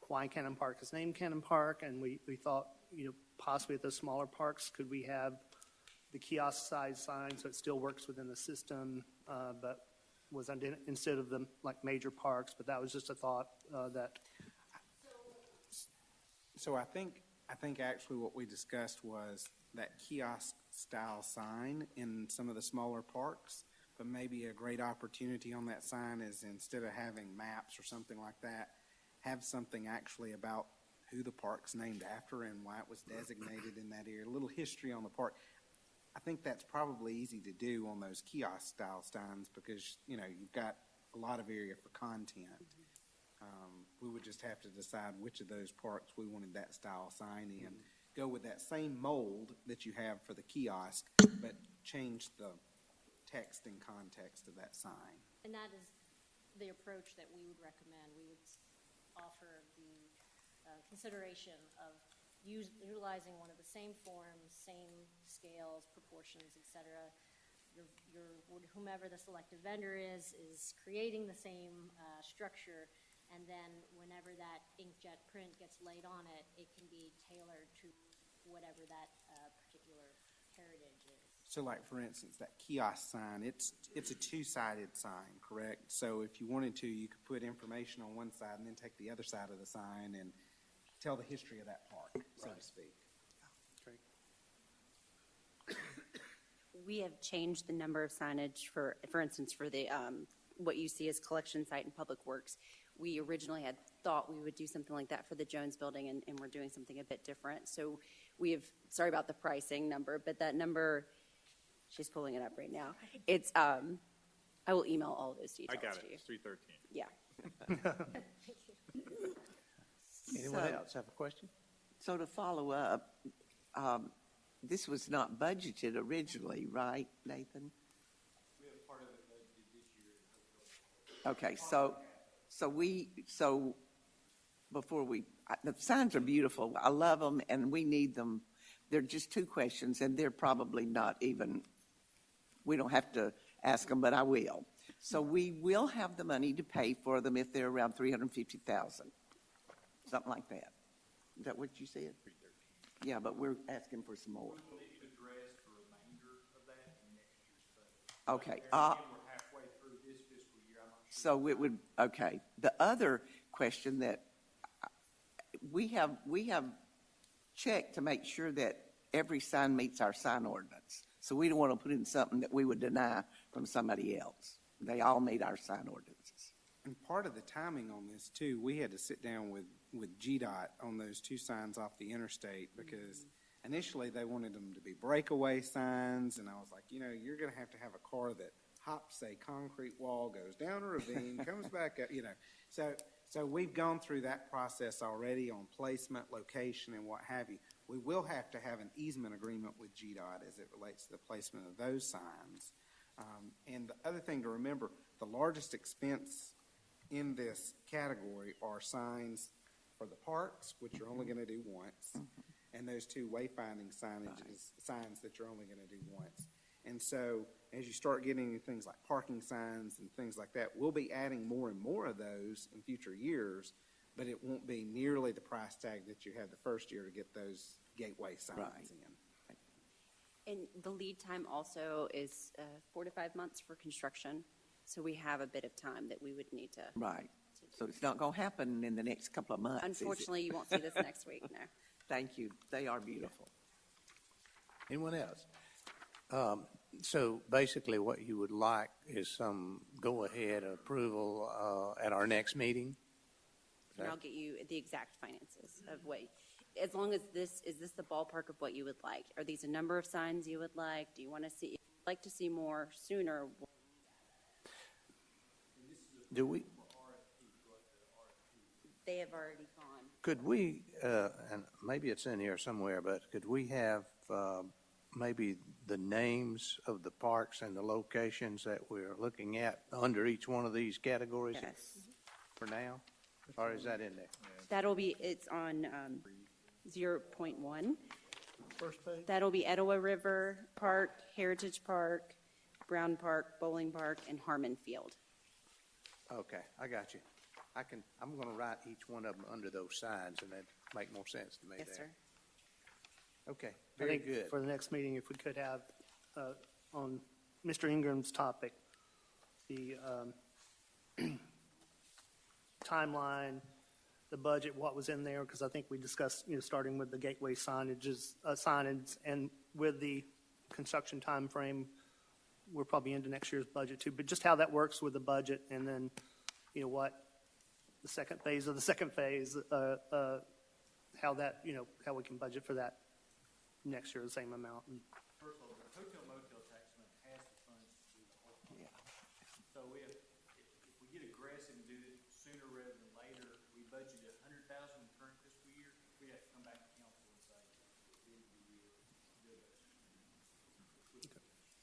why Cannon Park is named Cannon Park, and we thought, possibly at the smaller parks, could we have the kiosk size sign so it still works within the system, but was instead of the major parks, but that was just a thought that. So I think actually what we discussed was that kiosk style sign in some of the smaller parks, but maybe a great opportunity on that sign is instead of having maps or something like that, have something actually about who the park's named after and why it was designated in that area, a little history on the park. I think that's probably easy to do on those kiosk-style signs because, you've got a lot of area for content. We would just have to decide which of those parks we wanted that style sign in. Go with that same mold that you have for the kiosk, but change the text and context of that sign. And that is the approach that we would recommend. We would offer the consideration of utilizing one of the same forms, same scales, proportions, et cetera. Whomever the selected vendor is creating the same structure, and then whenever that inkjet print gets laid on it, it can be tailored to whatever that particular heritage is. So like, for instance, that kiosk sign, it's a two-sided sign, correct? So if you wanted to, you could put information on one side and then take the other side of the sign and tell the history of that park, so to speak. We have changed the number of signage for instance, for the, what you see as collection site and public works. We originally had thought we would do something like that for the Jones Building, and we're doing something a bit different. So we have, sorry about the pricing number, but that number, she's pulling it up right now. It's, I will email all of those details I got to it. you. It's 313. Yeah. Anyone else have a question? So to follow up, this was not budgeted originally, right, Nathan? We have part of it budgeted this year. Okay, so before the signs are beautiful. I love them, and we need them. They're just two questions, and they're probably not even, we don't have to ask them, but I will. So we will have the money to pay for them if they're around $350,000, something like that. Is that what you said? Yeah, but we're asking for some more. We will need to address the remainder of that in next year's budget. Okay. We're halfway through this fiscal year. I'm not sure. So it would, okay. The other question that we have checked to make sure that every sign meets our sign ordinance. So we don't want to put in something that we would deny from somebody else. They all meet our sign ordinances. And part of the timing on this too, we had to sit down with GDOT on those two signs off the interstate, because initially they wanted them to be breakaway signs, and I was like, you're going to have a car that hops a concrete wall, goes down a ravine, comes back up, So we've gone through that process already on placement, location, and what have you. We will have to have an easement agreement with GDOT as it relates to the placement of those signs. And the other thing to remember, the largest expense in this category are signs for the parks, which you're only going to do once, and those two wayfinding signs that you're only going to do once. And so as you start getting into things like parking signs and things like that, we'll be adding more and more of those in future years, but it won't be nearly the price tag that you had the first year to get those gateway signs in. And the lead time also is 4 to 5 months for construction. So we have a bit of time that we would need to. Right. So it's not going to happen in the next couple of months, is it? Unfortunately, you won't see this next week, no. Thank you. They are beautiful. Anyone else? So basically what you would like is some go-ahead approval at our next meeting? And I'll get you the exact finances of what, as long as is this the ballpark of what you would like? Are these a number of signs you would like? Do you want to see, if you'd like to see more sooner? Do we? They have already gone. Could we, and maybe it's in here somewhere, but could we have maybe the names of the parks and the locations that we're looking at under each one of these categories for now? Or is that in there? It's on 0.1. First page? That'll be Etowah River Park, Heritage Park, Brown Park, Bowling Park, and Harmon Field. Okay, I got you. I'm going to write each one of them under those signs, and that make more sense to me there. Yes, sir. Okay, I very think good. for the next meeting, if we could have, on Mr. Ingram's topic, the timeline, the budget, what was in there, because I think we discussed, starting with the gateway signage, and with the construction time frame, we're probably into next year's budget too, but just how that works with the budget, and then, what the second phase of the second phase, how that, how we can budget for that next year, the same amount. First of all, the hotel motel tax fund has the funds to do the whole thing. So if we get aggressive and do it sooner rather than later, we budgeted $100,000 in the current fiscal year, we have to come back to council and say, at the end of the year, do this.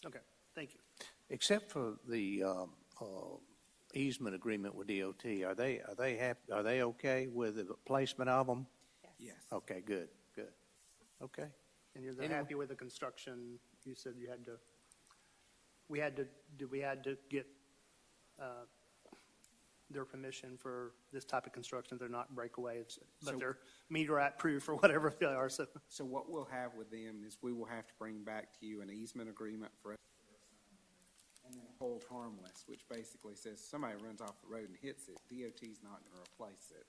Okay, thank you. Except for the easement agreement with DOT, are they okay with the placement of them? Yes. Okay, good, good. Okay. And you're Anyone? happy with the construction? You said you had to, we had to get their permission for this type of construction. They're not breakaways, but So- they're meter act proof or whatever they are, so. So what we'll have with them is we will have to bring back to you an easement agreement for us. And then hold harmless, which basically says somebody runs off the road and hits it, DOT's not going to replace it.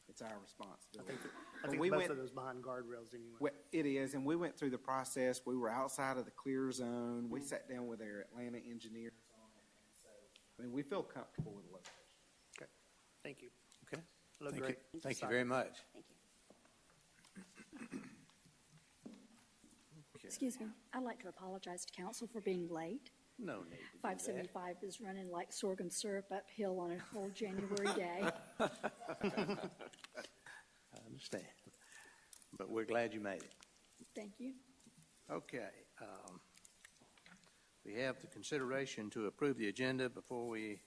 It's our responsibility. I But think we both went- of those behind guardrails anyway. Well, it is, and we went through the process. We were outside of the clear zone. We sat down with our Atlanta engineers on it, and so, I mean, we feel comfortable with the location. Okay, thank you. Okay. Look Thank great. you. Thank you very much. Thank you. Excuse me, I'd like to apologize to council for being late. No need to do that. 575 is running like sorghum syrup uphill on a cold January day. I understand. But we're glad you made it. Thank you. Okay. We have the consideration to approve the agenda. Before we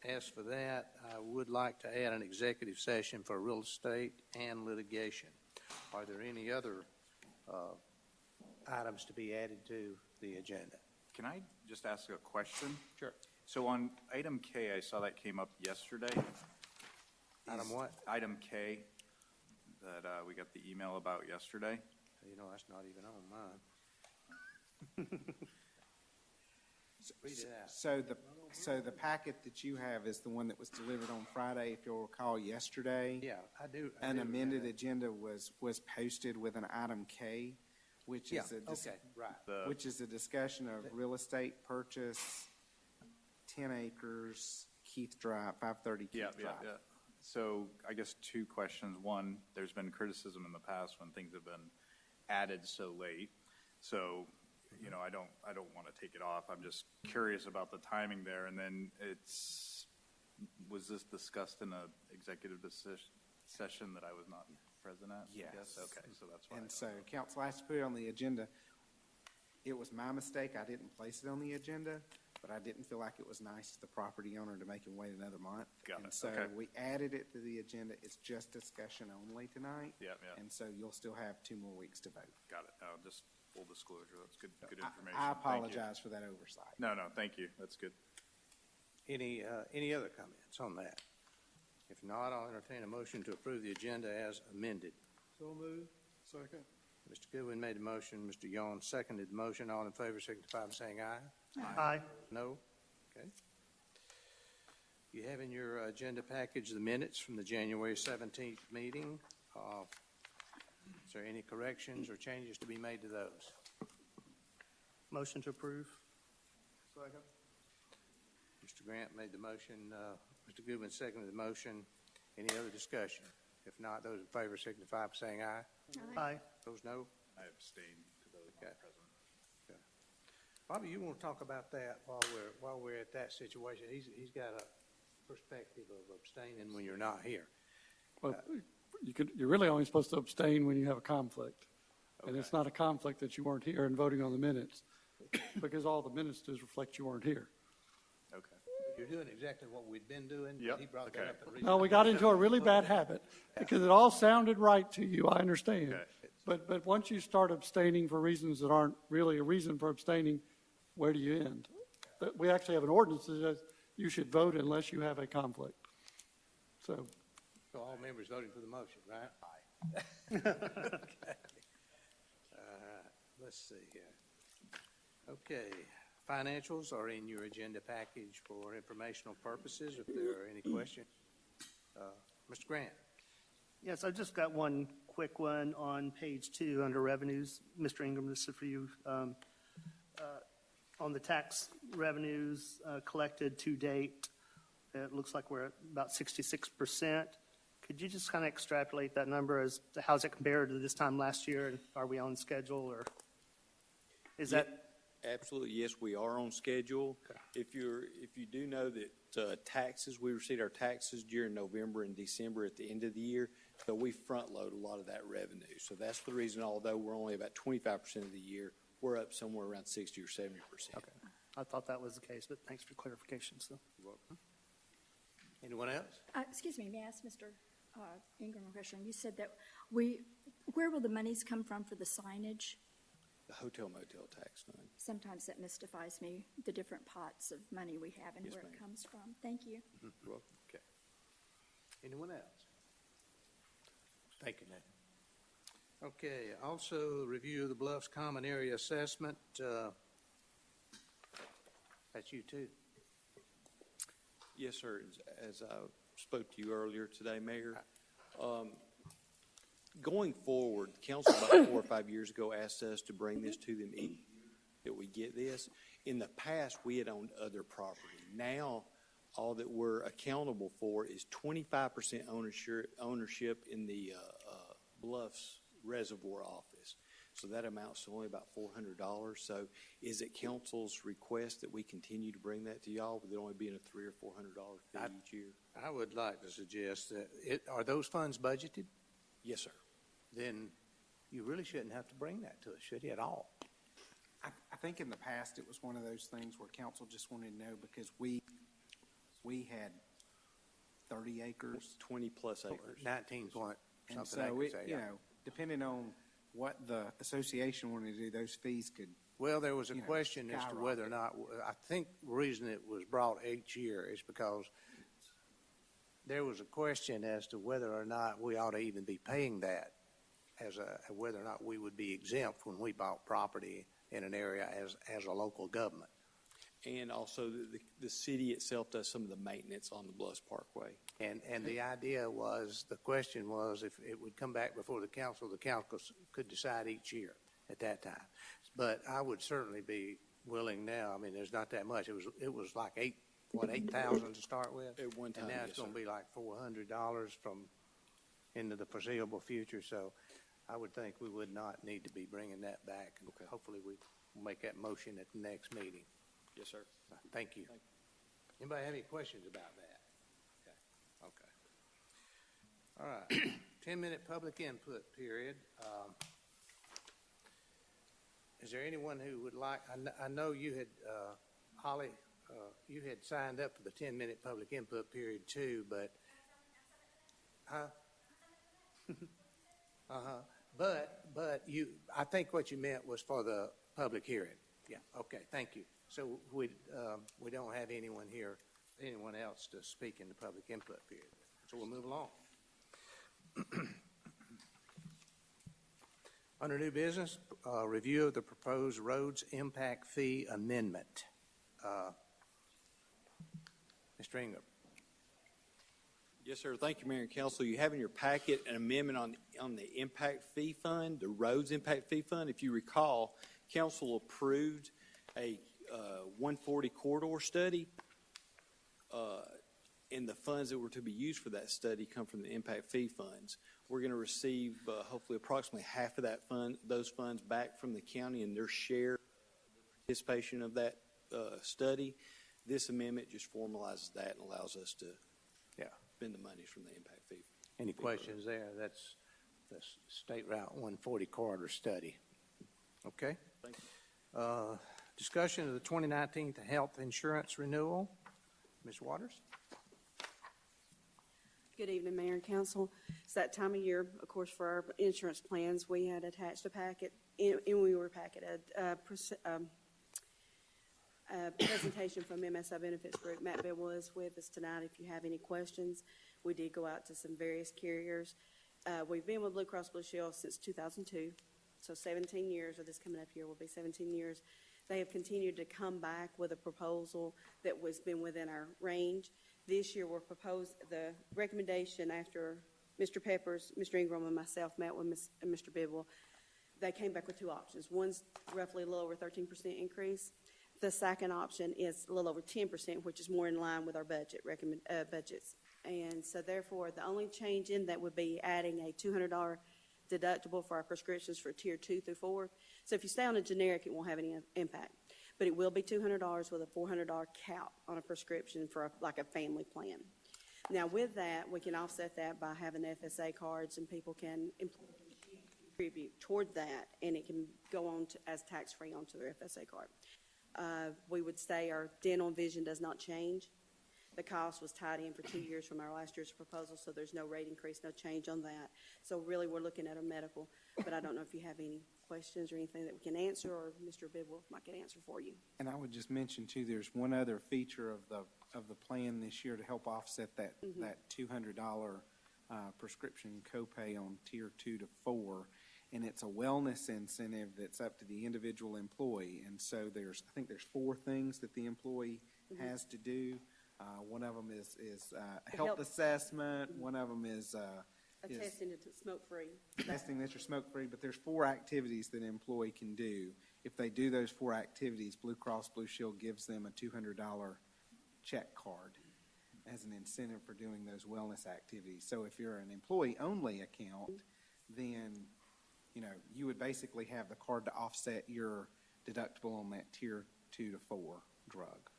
ask for that, I would like to add an executive session for real estate and litigation. Are there any other items to be added to the agenda? Can I just ask a question? Sure. So on item K, I saw that came up yesterday. Item what? Item K that we got the email about yesterday. You know, that's not even on mine. Read it out. So the packet that you have is the one that was delivered on Friday, if you'll recall, yesterday. Yeah, I do. An amended agenda was posted with an item K, which Yeah, is a okay, right. which is a discussion of real estate purchase, 10 acres, Keith Drive, 530 Keith Drive. Yeah. So I guess two questions. One, there's been criticism in the past when things have been added so late. So, you know, I don't want to take it off. I'm just curious about the timing there. And then was this discussed in an executive session that I was not present at? Yes. Okay, so that's why. And so council asked to put it on the agenda. It was my mistake. I didn't place it on the agenda, but I didn't feel like it was nice to the property owner to make him wait another month. Got And it. so Okay. we added it to the agenda. It's just discussion only tonight. Yeah. And so you'll still have 2 more weeks to vote. Got it. Just full disclosure. That's good information. I Thank you. apologize for that oversight. No, thank you. That's good. Any other comments on that? If not, I'll entertain a motion to approve the agenda as amended. So moved. Second. Mr. Goodwin made the motion. Mr. Yon seconded the motion. All in favor signify by saying aye. Aye. No? Okay. You have in your agenda package the minutes from the January 17th meeting. Is there any corrections or changes to be made to those? Motion to approve. Second. Mr. Grant made the motion. Mr. Goodwin seconded the motion. Any other discussion? If not, those in favor signify by saying aye. Aye. Those no? I abstain to those not present. Bobby, you want to talk about that while we're at that situation? He's got a perspective of abstaining when you're not here. Well, you're really only supposed to abstain when you have a conflict. And it's not a conflict that you weren't here and voting on the minutes, because all the minutes do is reflect you weren't here. Okay. You're doing exactly what we'd been doing. Yep. He brought that Okay. up. the reason- No, we got into a really bad habit, because it all sounded right to you, I understand. Okay. But once you start abstaining for reasons that aren't really a reason for abstaining, where do you end? We actually have an ordinance that says you should vote unless you have a conflict. So, all members voting for the motion, right? Aye. Okay. Let's see here. Okay, financials are in your agenda package for informational purposes, if there are any questions. Mr. Grant? Yes, I just got one quick one on page 2 under revenues. Mr. Ingram, this is for you. On the tax revenues collected to date, it looks like we're at about 66%. Could you just kind of extrapolate that number as to how's it compared to this time last year? And are we on schedule, or is that? Absolutely, yes, we are on schedule. If you do know that taxes, we received our taxes during November and December at the end of the year, so we front load a lot of that revenue. So that's the reason, although we're only about 25% of the year, we're up somewhere around 60 or 70%. Okay, I thought that was the case, but thanks for clarification. So, You're welcome. Anyone else? Excuse me, may I ask Mr. Ingram question. You said that where will the monies come from for the signage? The hotel motel tax fund. Sometimes that mystifies me, the different pots of money we have and Yes, where it ma'am. comes from. Thank you. You're welcome. Okay. Anyone else? Thank you, Nate. Okay, also review the Bluffs Common Area Assessment. That's you too. Yes, sir. As I spoke to you earlier today, Mayor, going forward, the council about 4 or 5 years ago asked us to bring this to them each year that we get this. In the past, we had owned other property. Now, all that we're accountable for is 25% ownership in the Bluffs Reservoir office. So that amounts to only about $400. So is it council's request that we continue to bring that to y'all with it only being a $300 or $400 fee each year? I would like to suggest that are those funds budgeted? Yes, sir. Then you really shouldn't have to bring that to us, should you, at all? I think in the past, it was one of those things where council just wanted to know because we had 30 acres. 20 plus acres. 19 point And something so, acres. you know, depending on what the association wanted to do, those fees could. Well, there was a you know, question as to whether or not, I think the reason it was brought each year is because there was a question as to whether or not we ought to even be paying that whether or not we would be exempt when we bought property in an area as a local government. And also, the city itself does some of the maintenance on the Bluffs Parkway. And the idea was, the question was, if it would come back before the council could decide each year at that time. But I would certainly be willing now. I mean, there's not that much. It was like $8,000 to start with. At one time, and now yes, it's going to sir. be like $400 from into the foreseeable future. So I would think we would not need to be bringing that back. And hopefully we will make that motion at the next meeting. Yes, sir. Thank you. Anybody have any questions about that? Okay. All right. 10-minute public input period. Is there anyone who would like, I know you had, Holly, you had signed up for the 10-minute public input period too, but, but I think what you meant was for the public hearing. Yeah, okay, thank you. So we don't have anyone else to speak in the public input period. So we'll move along. Under new business, review of the proposed roads impact fee amendment. Mr. Ingram. Yes, sir. Thank you, Mayor and Council. You have in your packet an amendment on the impact fee fund, the roads impact fee fund. If you recall, council approved a 140 corridor study, and the funds that were to be used for that study come from the impact fee funds. We're going to receive hopefully approximately half of those funds back from the county and their share participation of that study. This amendment just formalizes that and allows us to spend the monies from the impact fee. Any questions there? That's the State Route 140 corridor study. Okay. Thank you. Discussion of the 2019 health insurance renewal. Ms. Waters? Good evening, Mayor and Council. It's that time of year, of course, for our insurance plans. We had attached a packet, and we were packeted a presentation from MSI Benefits Group. Matt Bill was with us tonight. If you have any questions, we did go out to some various carriers. We've been with Blue Cross Blue Shield since 2002, so 17 years, or this coming up here will be 17 years. They have continued to come back with a proposal that was been within our range. This year, we're proposed the recommendation after Mr. Peppers, Mr. Ingram, and myself met with Mr. Bidwell. They came back with two options. One's roughly a little over 13% increase. The second option is a little over 10%, which is more in line with our budgets. And so, therefore, the only change in that would be adding a $200 deductible for our prescriptions for tier 2 through 4. So if you stay on a generic, it won't have any impact. But it will be $200 with a $400 cap on a prescription for like a family plan. Now, with that, we can offset that by having FSA cards, and people can contribute toward that, and it can go on as tax-free onto their FSA card. We would say our dental and vision does not change. The cost was tied in for 2 years from our last year's proposal, so there's no rate increase, no change on that. So really, we're looking at a medical, but I don't know if you have any questions or anything that we can answer, or Mr. Bidwell might can answer for you. And I would just mention too, there's one other feature of the plan this year to help offset that $200 prescription copay on tier 2 to 4, and it's a wellness incentive that's up to the individual employee. And so I think there's 4 things that the employee has to do. One of them is a health assessment. One of them is Attesting to smoke-free. testing that you're smoke-free, but there's 4 activities that an employee can do. If they do those 4 activities, Blue Cross Blue Shield gives them a $200 check card as an incentive for doing those wellness activities. So if you're an employee-only account, then, you would basically have the card to offset your deductible on that tier 2 to 4 drug.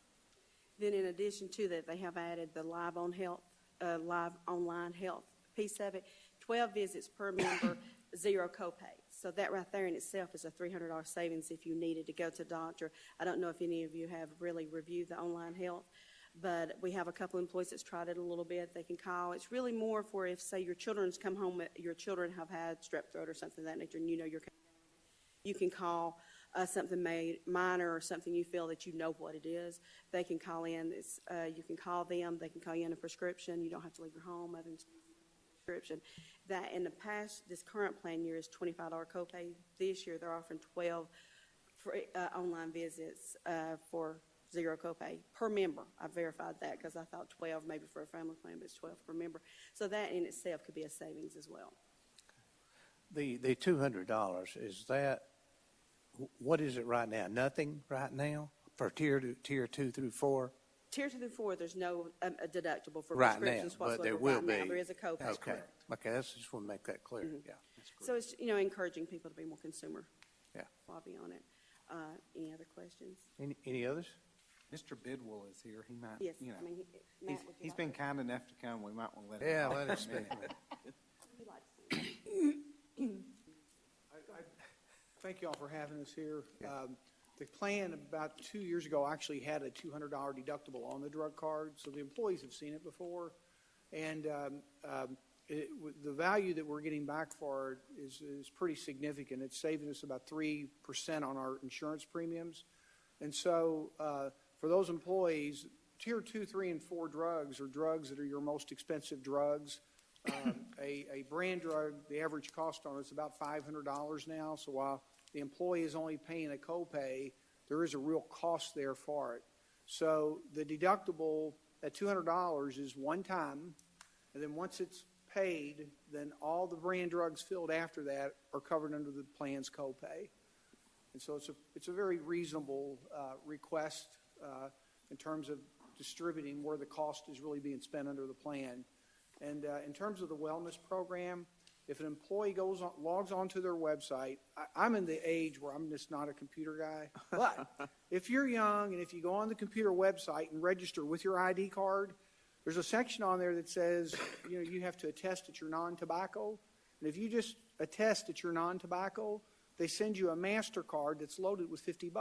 Then in addition to that, they have added the live online health piece of it, 12 visits per member, 0 copay. So that right there in itself is a $300 savings if you needed to go to the doctor. I don't know if any of you have really reviewed the online health, but we have a couple employees that's tried it a little bit. They can call. It's really more for if, say, your children's come home, your children have had strep throat or something of that nature, and you can call something minor or something you feel that you know what it is. They can call in. You can call them. They can call you in a prescription. You don't have to leave your home other than prescription. That in the past, this current plan year is $25 copay. This year, they're offering 12 free, online visits for 0 copay per member. I verified that because I thought 12 maybe for a family plan, but it's 12 per member. So that in itself could be a savings as well. The $200, is that, what is it right now? Nothing right now for tier 2 through 4? Tier 2 through 4, there's no deductible for Right now, prescriptions but whatsoever. there will right now, be. there is a copay. That's correct. Okay, I just want to make that clear. Yeah. So it's, encouraging people to be more consumer. Yeah. Lobby on it. Any other questions? Any others? Mr. Bidwell is here. He might, Yes. I mean, Matt, would you he's like been to- kind enough to come. We might want to let him. Yeah, talk let for a him speak. minute. He likes to- Thank you all for having us here. The plan about 2 years ago actually had a $200 deductible on the drug card, so the employees have seen it before. And the value that we're getting back for it is pretty significant. It's saving us about 3% on our insurance premiums. And so for those employees, tier 2, 3, and 4 drugs are drugs that are your most expensive drugs. A brand drug, the average cost on it is about $500 now. So while the employee is only paying a copay, there is a real cost there for it. So the deductible at $200 is one time, and then once it's paid, then all the brand drugs filled after that are covered under the plan's copay. And so it's a very reasonable request in terms of distributing where the cost is really being spent under the plan. And in terms of the wellness program, if an employee logs onto their website, I'm in the age where I'm just not a computer guy. But if you're young and if you go on the computer website and register with your ID card, there's a section on there that says, you have to attest that you're non-tobacco. And if you just attest that you're non-tobacco, they send you a MasterCard that's loaded with $50.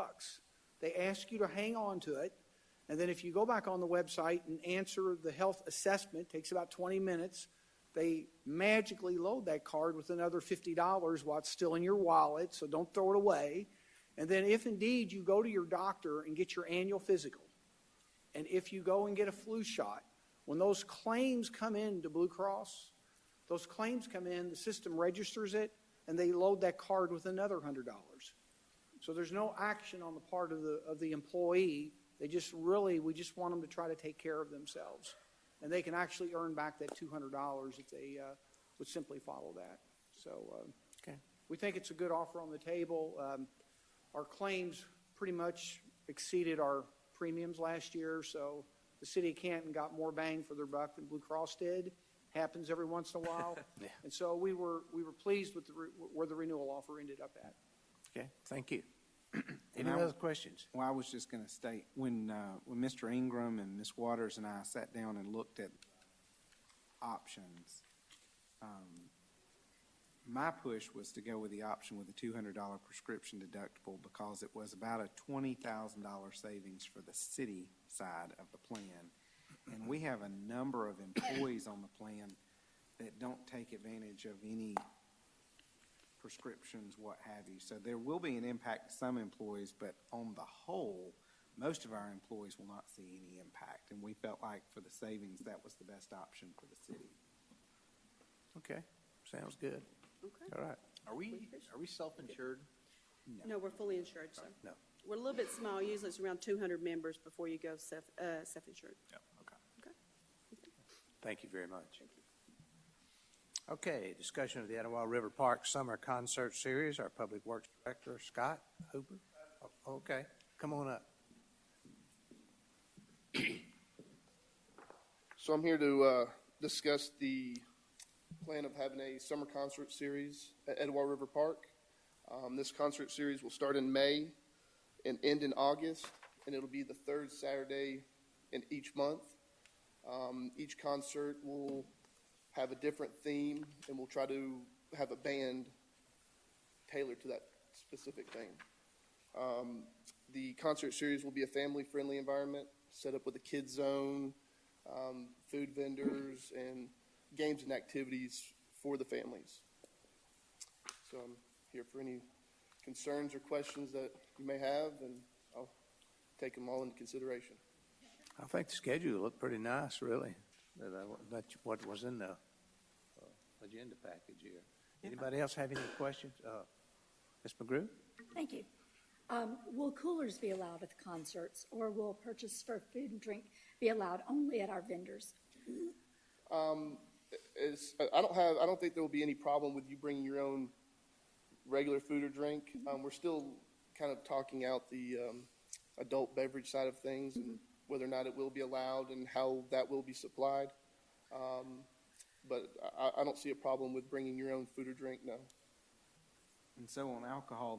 They ask you to hang on to it. And then if you go back on the website and answer the health assessment, it takes about 20 minutes, they magically load that card with another $50 while it's still in your wallet, so don't throw it away. And then if indeed you go to your doctor and get your annual physical, and if you go and get a flu shot, when those claims come in to Blue Cross, those claims come in, the system registers it, and they load that card with another $100. So there's no action on the part of the employee. We just want them to try to take care of themselves. And they can actually earn back that $200 if they would simply follow that. So we think it's a good offer on the table. Our claims pretty much exceeded our premiums last year, so the city of Canton got more bang for their buck than Blue Cross did. Happens every once in a while. Yeah. And so we were pleased with where the renewal offer ended up at. Okay, thank you. Any And other questions? Well, I was just going to state, when Mr. Ingram and Ms. Waters and I sat down and looked at options, my push was to go with the option with the $200 prescription deductible because it was about a $20,000 savings for the city side of the plan. And we have a number of employees on the plan that don't take advantage of any prescriptions, what have you. So there will be an impact to some employees, but on the whole, most of our employees will not see any impact. And we felt like for the savings, that was the best option for the city. Okay, sounds good. Okay. All right. Are we self-insured? No, we're fully insured, sir. No. We're a little bit small. Usually it's around 200 members before you go self-insured. Yeah, okay. Okay. Thank you very much. Okay, discussion of the Etowah River Park Summer Concert Series. Our Public Works Director, Scott Hooper. Oh, okay, come on up. So I'm here to discuss the plan of having a summer concert series at Etowah River Park. This concert series will start in May and end in August, and it'll be the third Saturday in each month. Each concert will have a different theme, and we'll try to have a band tailored to that specific theme. The concert series will be a family-friendly environment, set up with a kids zone, food vendors, and games and activities for the families. So I'm here for any concerns or questions that you may have, and I'll take them all into consideration. I think the schedule looked pretty nice, really. That's what was in the agenda package here. Anybody else have any questions? Ms. McGrew? Thank you. Will coolers be allowed at the concerts, or will purchase for food and drink be allowed only at our vendors? I don't think there will be any problem with you bringing your own regular food or drink. We're still kind of talking out the adult beverage side of things and whether or not it will be allowed and how that will be supplied. But I don't see a problem with bringing your own food or drink, no. And so on alcohol,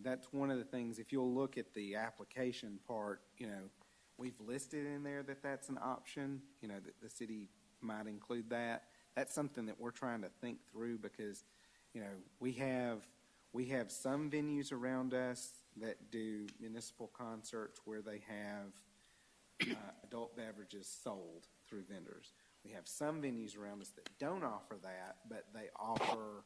that's one of the things, if you'll look at the application part, we've listed in there that that's an option, that the city might include that. That's something that we're trying to think through because, we have some venues around us that do municipal concerts where they have adult beverages sold through vendors. We have some venues around us that don't offer that, but they offer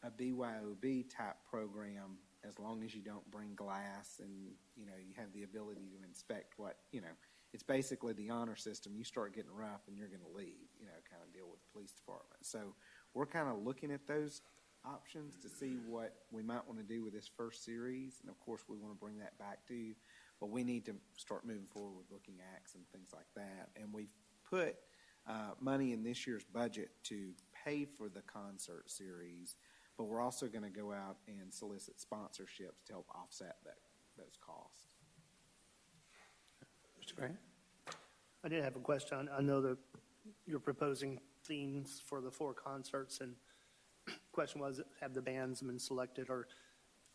a BYOB type program as long as you don't bring glass and, you have the ability to inspect it's basically the honor system. You start getting rough and you're going to leave, kind of deal with the police department. So we're kind of looking at those options to see what we might want to do with this first series. And of course, we want to bring that back to you, but we need to start moving forward with booking acts and things like that. And we've put money in this year's budget to pay for the concert series, but we're also going to go out and solicit sponsorships to help offset those costs. Mr. Grant? I did have a question. I know that you're proposing themes for the 4 concerts, and the question was, have the bands been selected? So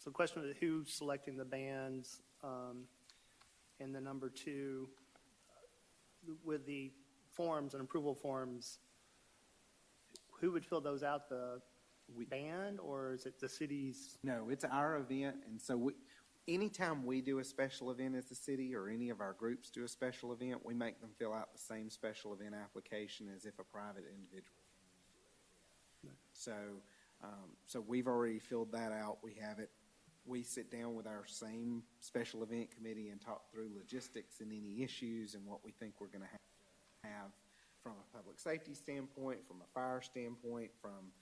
the question is, who's selecting the bands? And the number 2, with the forms and approval forms, who would fill those out, the band, or is it the city's? No, it's our event, and so anytime we do a special event as a city or any of our groups do a special event, we make them fill out the same special event application as if a private individual. So we've already filled that out. We have it. We sit down with our same special event committee and talk through logistics and any issues and what we think we're going to have from a public safety standpoint, from a fire standpoint, from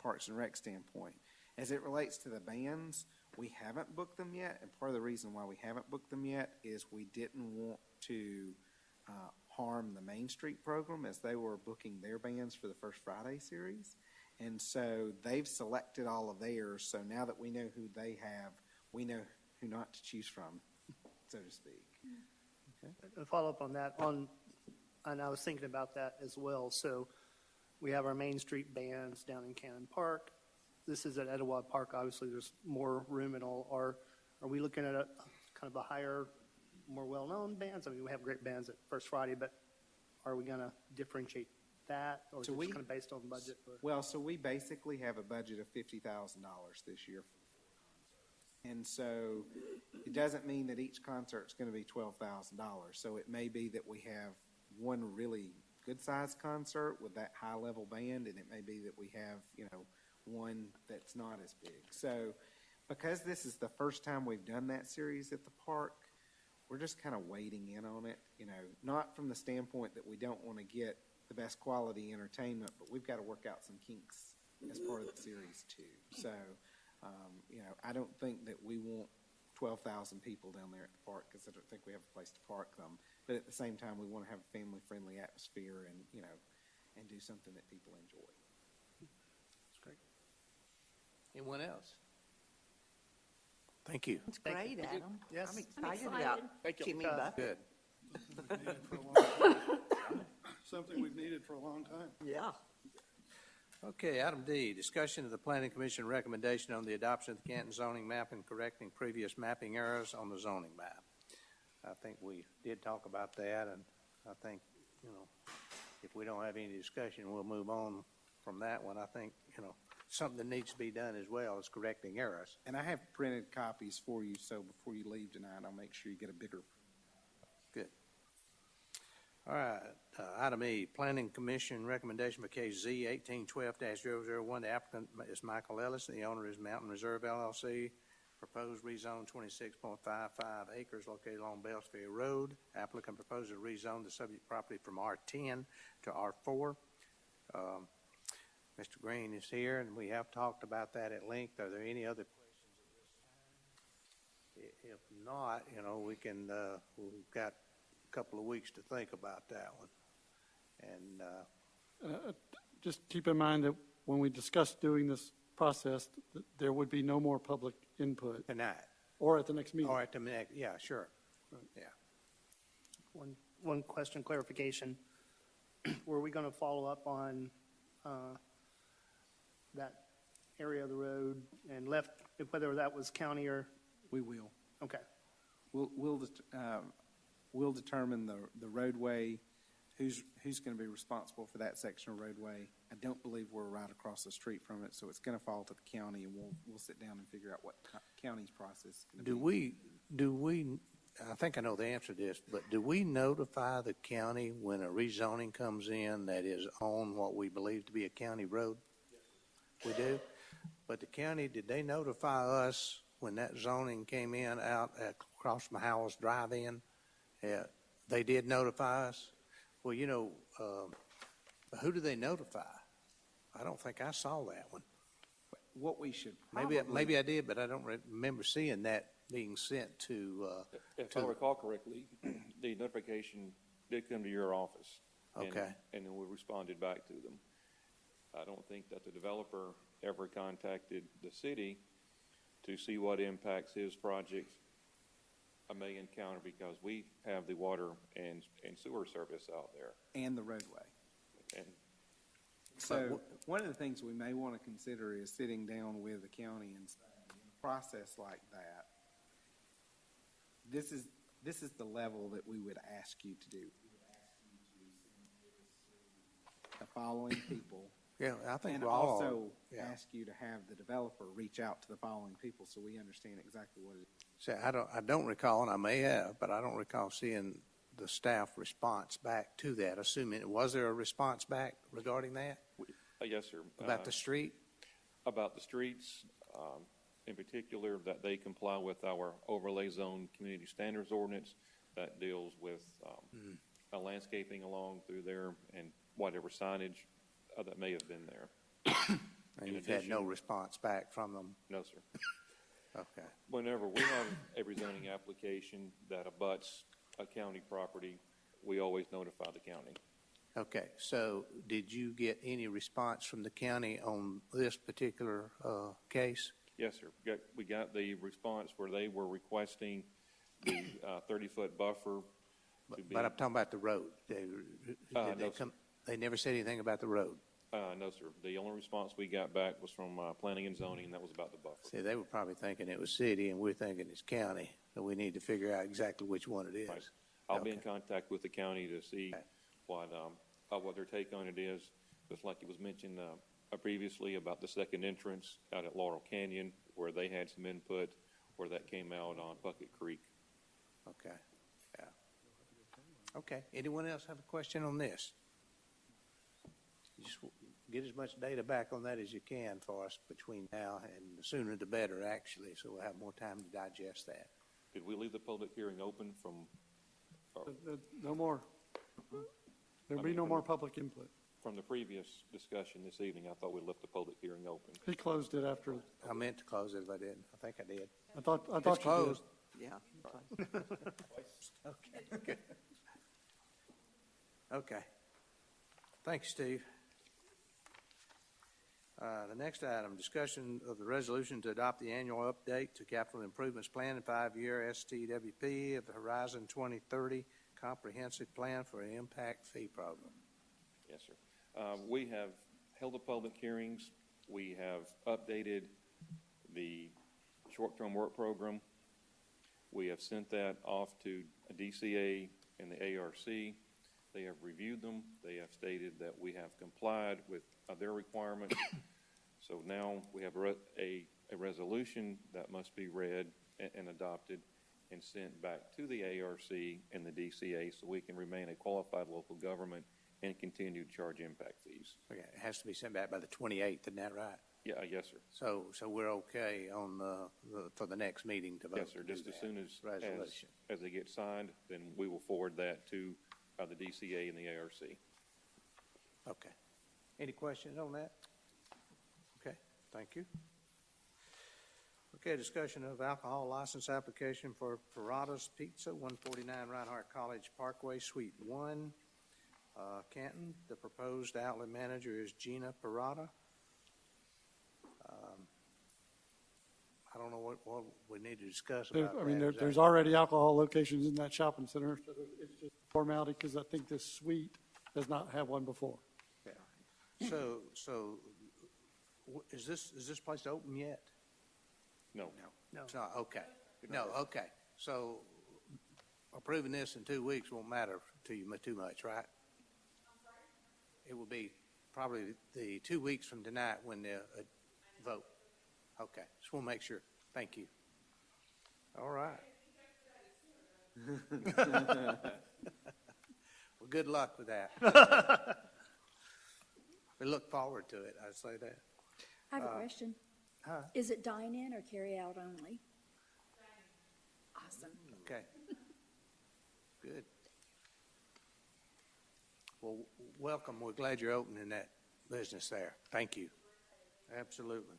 Parks and Rec standpoint. As it relates to the bands, we haven't booked them yet, and part of the reason why we haven't booked them yet is we didn't want to harm the Main Street program as they were booking their bands for the First Friday series. And so they've selected all of theirs, so now that we know who they have, we know who not to choose from, so to speak. Okay. A follow-up on that, and I was thinking about that as well. So we have our Main Street bands down in Canton Park. This is at Etowah Park. Obviously, there's more room and all. Are we looking at a kind of a higher, more well-known bands? I mean, we have great bands at First Friday, but are we going to differentiate that, or is it just kind of based on budget? Well, so we basically have a budget of $50,000 this year. And so it doesn't mean that each concert is going to be $12,000. So it may be that we have one really good-sized concert with that high-level band, and it may be that we have, one that's not as big. So because this is the first time we've done that series at the park, we're just kind of wading in on it, not from the standpoint that we don't want to get the best quality entertainment, but we've got to work out some kinks as part of the series too. So, I don't think that we want 12,000 people down there at the park because I don't think we have a place to park them. But at the same time, we want to have a family-friendly atmosphere and, and do something that people enjoy. That's great. Anyone else? Thank you. It's great, Adam. Yes. I'm excited about Jimmy Buffett. Good. Something we've needed for a long time. Yeah. Okay, item D, discussion of the Planning Commission recommendation on the adoption of the Canton zoning map and correcting previous mapping errors on the zoning map. I think we did talk about that, and I think, if we don't have any discussion, we'll move on from that one. I think, something that needs to be done as well is correcting errors. And I have printed copies for you, so before you leave tonight, I'll make sure you get a bigger. Good. All right, item E, Planning Commission recommendation for case Z 1812-001. The applicant is Michael Ellis. The owner is Mountain Reserve LLC. Proposed rezone 26.55 acres located along Bellsfield Road. Applicant proposes to rezone the subject property from R10 to R4. Mr. Green is here, and we have talked about that at length. Are there any other questions at this time? If not, we can, we've got a couple of weeks to think about that one. And Just keep in mind that when we discuss doing this process, there would be no more public input. tonight, Or at the next meeting. or at the next, yeah, sure. Yeah. One question, clarification. Were we going to follow up on that area of the road and left, whether that was county or? We will. Okay. We'll determine the roadway, who's going to be responsible for that section of roadway. I don't believe we're right across the street from it, so it's going to fall to the county, and we'll sit down and figure out what county's process is going to be. Do we, I think I know the answer to this, but do we notify the county when a rezoning comes in that is on what we believe to be a county road? We do? But the county, did they notify us when that zoning came in out across from Howell's Drive-In? Yeah, they did notify us? Well, who do they notify? I don't think I saw that one. What we should probably... Maybe I did, but I don't remember seeing that being sent to... If I recall correctly, the notification did come to your office. Okay. And then we responded back to them. I don't think that the developer ever contacted the city to see what impacts his project may encounter, because we have the water and sewer service out there. And the roadway. And So one of the things we may want to consider is sitting down with the county and saying, in a process like that, this is the level that we would ask you to do. We would ask you to send the following people. Yeah, I think and we're all... also yeah. ask you to have the developer reach out to the following people so we understand exactly what it is. See, I don't recall, and I may have, but I don't recall seeing the staff response back to that. Assuming, was there a response back regarding that? yes, sir. About the street? About the streets, in particular, that they comply with our overlay zone community standards ordinance that deals with landscaping along through there and whatever signage that may have been there. And you've had no response back from them? No, sir. Okay. Whenever we have a rezoning application that abuts a county property, we always notify the county. Okay, so did you get any response from the county on this particular case? Yes, sir. We got the response where they were requesting the 30-foot buffer. But I'm talking about the road. No, sir. They never said anything about the road? No, sir. The only response we got back was from planning and zoning, and that was about the buffer. See, they were probably thinking it was city, and we're thinking it's county, so we need to figure out exactly which one it is. Right. I'll be in contact with the county to see what their take on it is. Just like it was mentioned previously about the second entrance out at Laurel Canyon, where they had some input, where that came out on Bucket Creek. Okay, yeah. Okay, anyone else have a question on this? Just get as much data back on that as you can for us between now and the sooner the better, actually, so we'll have more time to digest that. Did we leave the public hearing open from, No more. There'll be no more public input. from the previous discussion this evening? I thought we left the public hearing open. He closed it after. I meant to close it if I didn't. I think I did. I thought It's you did. closed. Yeah. Okay, good. Okay. Thanks, Steve. The next item, discussion of the resolution to adopt the annual update to capital improvements plan and 5-year STWP of the Horizon 2030 comprehensive plan for an impact fee program. Yes, sir. We have held the public hearings. We have updated the short-term work program. We have sent that off to a DCA and the ARC. They have reviewed them. They have stated that we have complied with their requirements. So now we have a resolution that must be read and adopted and sent back to the ARC and the DCA so we can remain a qualified local government and continue to charge impact fees. Okay, it has to be sent back by the 28th, isn't that right? Yeah, yes, sir. So we're okay on for the next meeting to vote? Yes, sir. to do Just as that soon as resolution. as they get signed, then we will forward that to the DCA and the ARC. Okay. Any questions on that? Okay, thank you. Okay, discussion of alcohol license application for Parada's Pizza, 149 Reinhardt College Parkway, Suite 1, Canton. The proposed outlet manager is Gina Parada. I don't know what we need to discuss about that. I mean, Is that- there's already alcohol locations in that shopping center. So it's just formality because I think this suite does not have one before. Yeah. So is this place open yet? No. No. It's not, okay. No, okay. So approving this in 2 weeks won't matter to you too much, right? It will be probably the 2 weeks from tonight when the vote. Okay, just want to make sure. Thank you. All right. Well, good luck with that. We look forward to it, I'd say that. I have a question. Huh? Is it dine-in or carry-out only? Awesome. Okay. Good. Well, welcome. We're glad you're opening that business there. Thank you. Absolutely.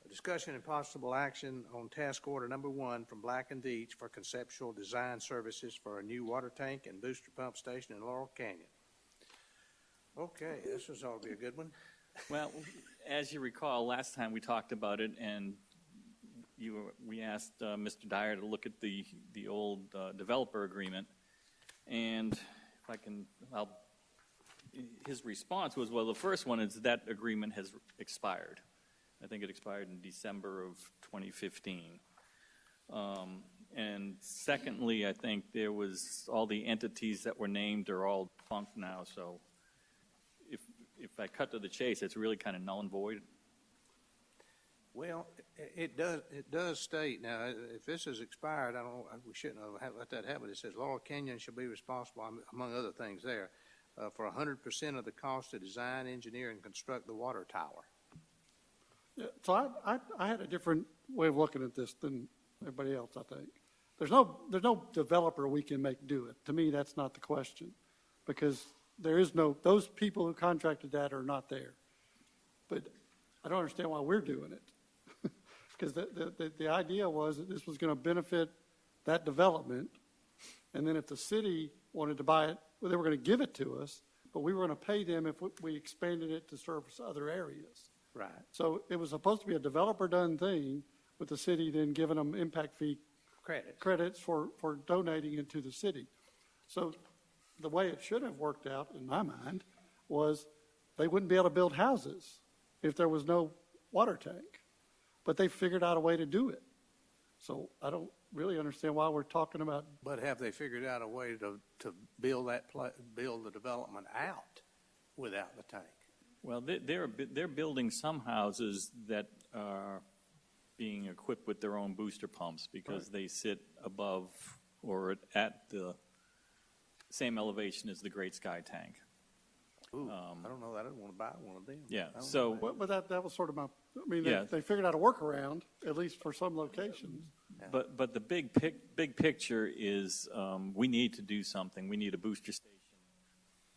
A discussion and possible action on task order number 1 from Black & Veatch for conceptual design services for a new water tank and booster pump station in Laurel Canyon. Okay, this was ought to be a good one. Well, as you recall, last time we talked about it, and we asked Mr. Dyer to look at the old developer agreement, and if I can, his response was, well, the first one is that agreement has expired. I think it expired in December of 2015. And secondly, I think there was all the entities that were named are all defunct now, so if I cut to the chase, it's really kind of null and void. Well, it does state, now, if this is expired, we shouldn't have let that happen. It says Laurel Canyon shall be responsible, among other things there, for 100% of the cost to design, engineer, and construct the water tower. Yeah, so I had a different way of looking at this than everybody else, I think. There's no developer we can make do it. To me, that's not the question, because there is no, those people who contracted that are not there. But I don't understand why we're doing it. Because the idea was that this was going to benefit that development, and then if the city wanted to buy it, well, they were going to give it to us, but we were going to pay them if we expanded it to service other areas. Right. So it was supposed to be a developer-done thing, with the city then giving them impact fee credits for donating it to the city. So the way it should have worked out, in my mind, was they wouldn't be able to build houses if there was no water tank. But they figured out a way to do it. So I don't really understand why we're talking about. But have they figured out a way to build build the development out without the tank? Well, they're building some houses that are being equipped with their own booster pumps because they sit above or at the same elevation as the Great Sky Tank. Ooh, I don't know that I'd want to buy one of them. Yeah, I don't so- know But that was sort of my, I mean, Yeah. they figured out a workaround, at least for some locations. But the big picture is we need to do something. We need a booster station.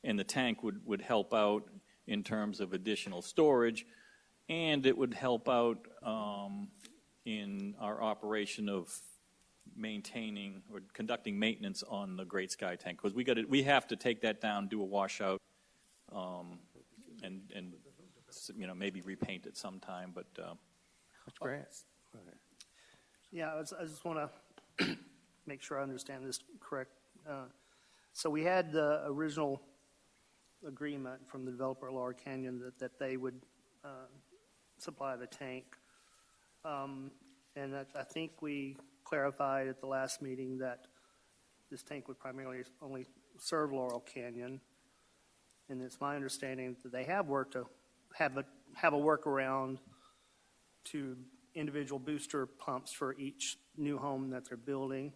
And the tank would help out in terms of additional storage, and it would help out in our operation of maintaining or conducting maintenance on the Great Sky Tank. Because we have to take that down, do a washout, and maybe repaint it sometime. But That's great. Yeah, I just want to make sure I understand this correct. So we had the original agreement from the developer, Laura Canyon, that they would supply the tank. And I think we clarified at the last meeting that this tank would primarily only serve Laurel Canyon. And it's my understanding that they have worked to have a workaround to individual booster pumps for each new home that they're building.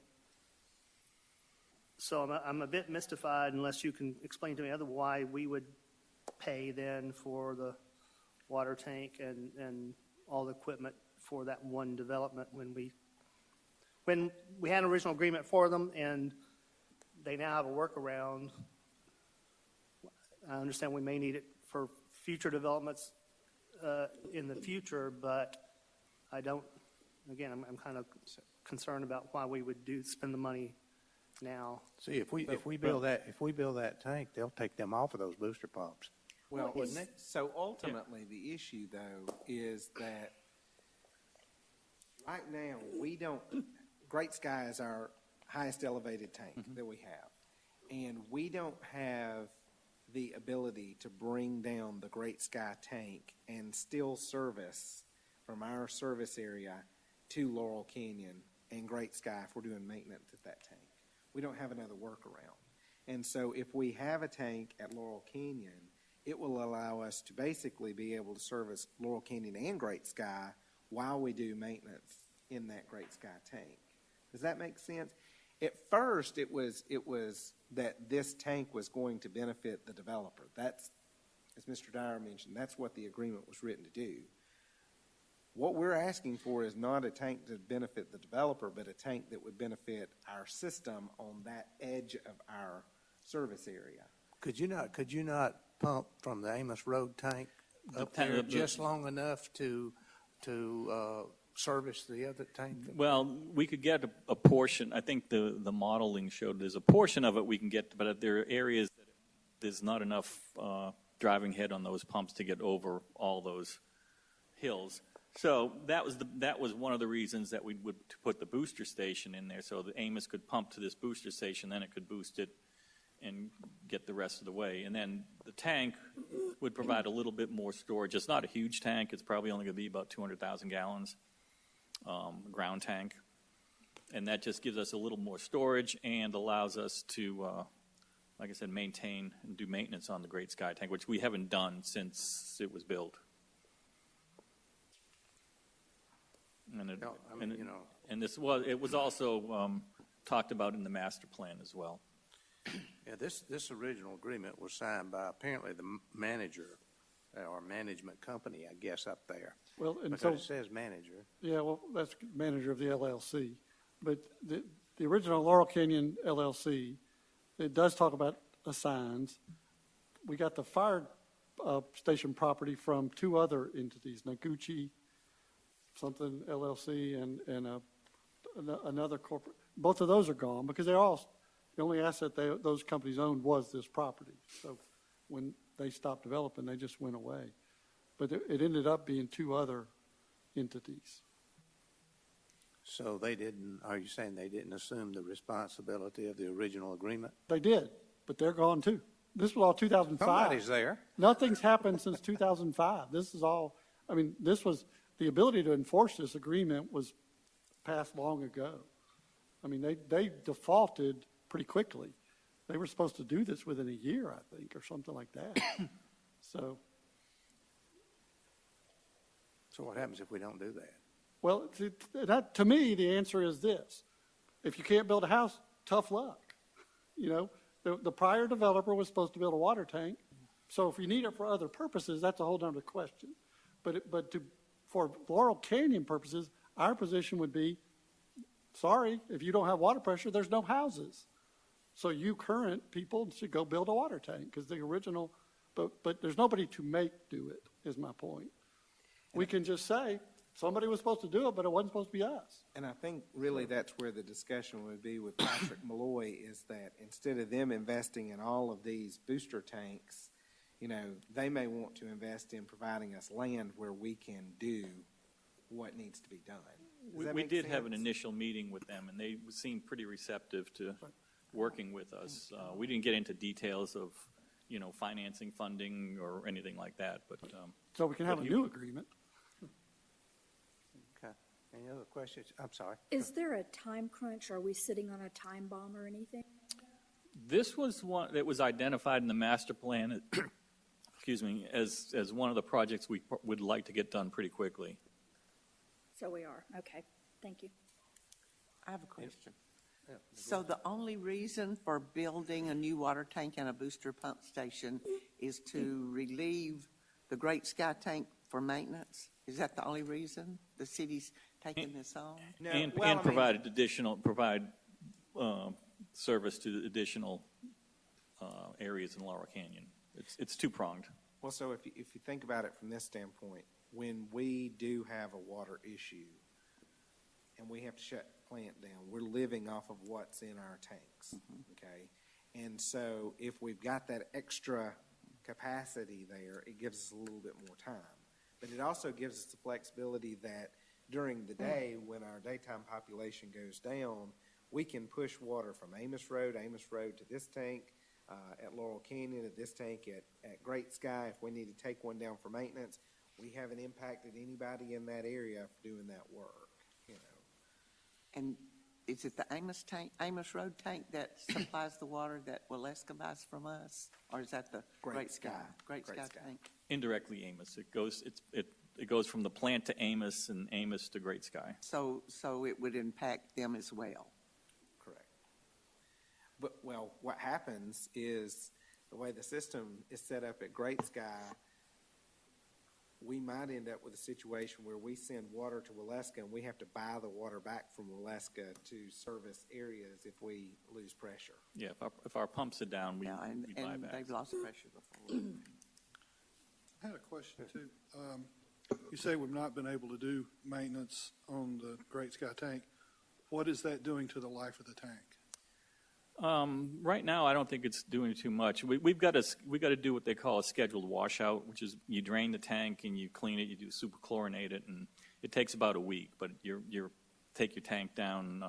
So I'm a bit mystified, unless you can explain to me why we would pay then for the water tank and all the equipment for that one development when we had an original agreement for them and they now have a workaround. I understand we may need it for future developments in the future, but I don't, again, I'm kind of concerned about why we would spend the money now. See, if we build that tank, they'll take them off of those booster pumps. Well, Wouldn't they? so ultimately, the issue, though, is that right now, we don't, Great Sky is our highest elevated tank that we have. And we don't have the ability to bring down the Great Sky tank and still service from our service area to Laurel Canyon and Great Sky if we're doing maintenance at that tank. We don't have another workaround. And so if we have a tank at Laurel Canyon, it will allow us to basically be able to service Laurel Canyon and Great Sky while we do maintenance in that Great Sky tank. Does that make sense? At first, it was that this tank was going to benefit the developer. That's, as Mr. Dyer mentioned, that's what the agreement was written to do. What we're asking for is not a tank to benefit the developer, but a tank that would benefit our system on that edge of our service area. Could you not pump from the Amos Road tank up there just long enough to service the other tank? Well, we could get a portion. I think the modeling showed there's a portion of it we can get, but there are areas that there's not enough driving head on those pumps to get over all those hills. So that was one of the reasons that we would put the booster station in there, so that Amos could pump to this booster station, then it could boost it and get the rest of the way. And then the tank would provide a little bit more storage. It's not a huge tank. It's probably only going to be about 200,000 gallons, ground tank. And that just gives us a little more storage and allows us to, like I said, maintain and do maintenance on the Great Sky Tank, which we haven't done since it was built. And it was also talked about in the master plan as well. Yeah, this original agreement was signed by apparently the manager or management company, I guess, up there. Well, and because so it says manager. Yeah, well, that's manager of the LLC. But the original Laurel Canyon LLC, it does talk about assigns. We got the fire station property from two other entities, Noguchi something LLC and another corporate. Both of those are gone because the only asset those companies owned was this property. So when they stopped developing, they just went away. But it ended up being two other entities. So are you saying they didn't assume the responsibility of the original agreement? They did, but they're gone too. This was all 2005. Somebody's there. Nothing's happened since 2005. This is all, the ability to enforce this agreement was passed long ago. They defaulted pretty quickly. They were supposed to do this within a year, I think, or something like that. So what happens if we don't do that? Well, to me, the answer is this. If you can't build a house, tough luck. The prior developer was supposed to build a water tank, so if you need it for other purposes, that's a whole other question. For Laurel Canyon purposes, our position would be, sorry, if you don't have water pressure, there's no houses. So you current people should go build a water tank, because the original, but there's nobody to make do it, is my point. We can just say, somebody was supposed to do it, but it wasn't supposed to be us. And I think really that's where the discussion would be with Patrick Malloy, is that instead of them investing in all of these booster tanks, they may want to invest in providing us land where we can do what needs to be done. We did have an initial meeting with them, and they seemed pretty receptive to working with us. We didn't get into details of, financing, funding, or anything like that, but. So we can have a new agreement. Okay. Any other questions? I'm sorry. Is there a time crunch? Are we sitting on a time bomb or anything? This was one that was identified in the master plan, excuse me, as one of the projects we would like to get done pretty quickly. So we are. Okay. Thank you. I have a question. So the only reason for building a new water tank and a booster pump station is to relieve the Great Sky tank for maintenance? Is that the only reason the city's taking this on? No, And well, I mean- provide service to additional areas in Laurel Canyon. It's two-pronged. Well, so if you think about it from this standpoint, when we do have a water issue and we have to shut the plant down, we're living off of what's in our tanks, okay? And so if we've got that extra capacity there, it gives us a little bit more time. But it also gives us the flexibility that during the day, when our daytime population goes down, we can push water from Amos Road to this tank, at Laurel Canyon, at this tank at Great Sky. If we need to take one down for maintenance, we haven't impacted anybody in that area for doing that work, And is it the Amos Road tank that supplies the water that Waleska buys from us? Or is that the Great Sky tank? Indirectly Amos. It goes from the plant to Amos and Amos to Great Sky. So it would impact them as well? Correct. But, well, what happens is the way the system is set up at Great Sky, we might end up with a situation where we send water to Waleska and we have to buy the water back from Waleska to service areas if we lose pressure. Yeah, if our pumps are down, we buy And back. they've lost pressure before. I had a question too. You say we've not been able to do maintenance on the Great Sky tank. What is that doing to the life of the tank? Right now, I don't think it's doing too much. We've got to do what they call a scheduled washout, which is you drain the tank and you clean it, you do superchlorinate it, and it takes about a week. But you take your tank down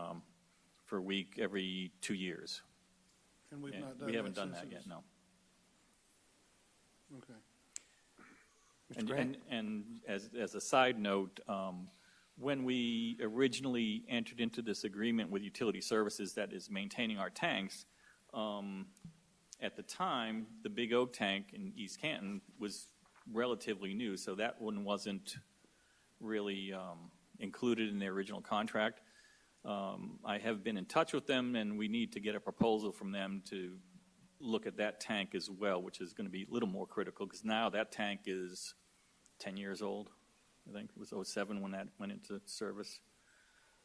for a week every 2 years. And we've not done we haven't that done since that yet. it's- No. Okay. And as a side note, when we originally entered into this agreement with Utility Services that is maintaining our tanks, at the time, the Big Oak tank in East Canton was relatively new, so that one wasn't really included in the original contract. I have been in touch with them, and we need to get a proposal from them to look at that tank as well, which is going to be a little more critical, because now that tank is 10 years old. I think it was 2007 when that went into service.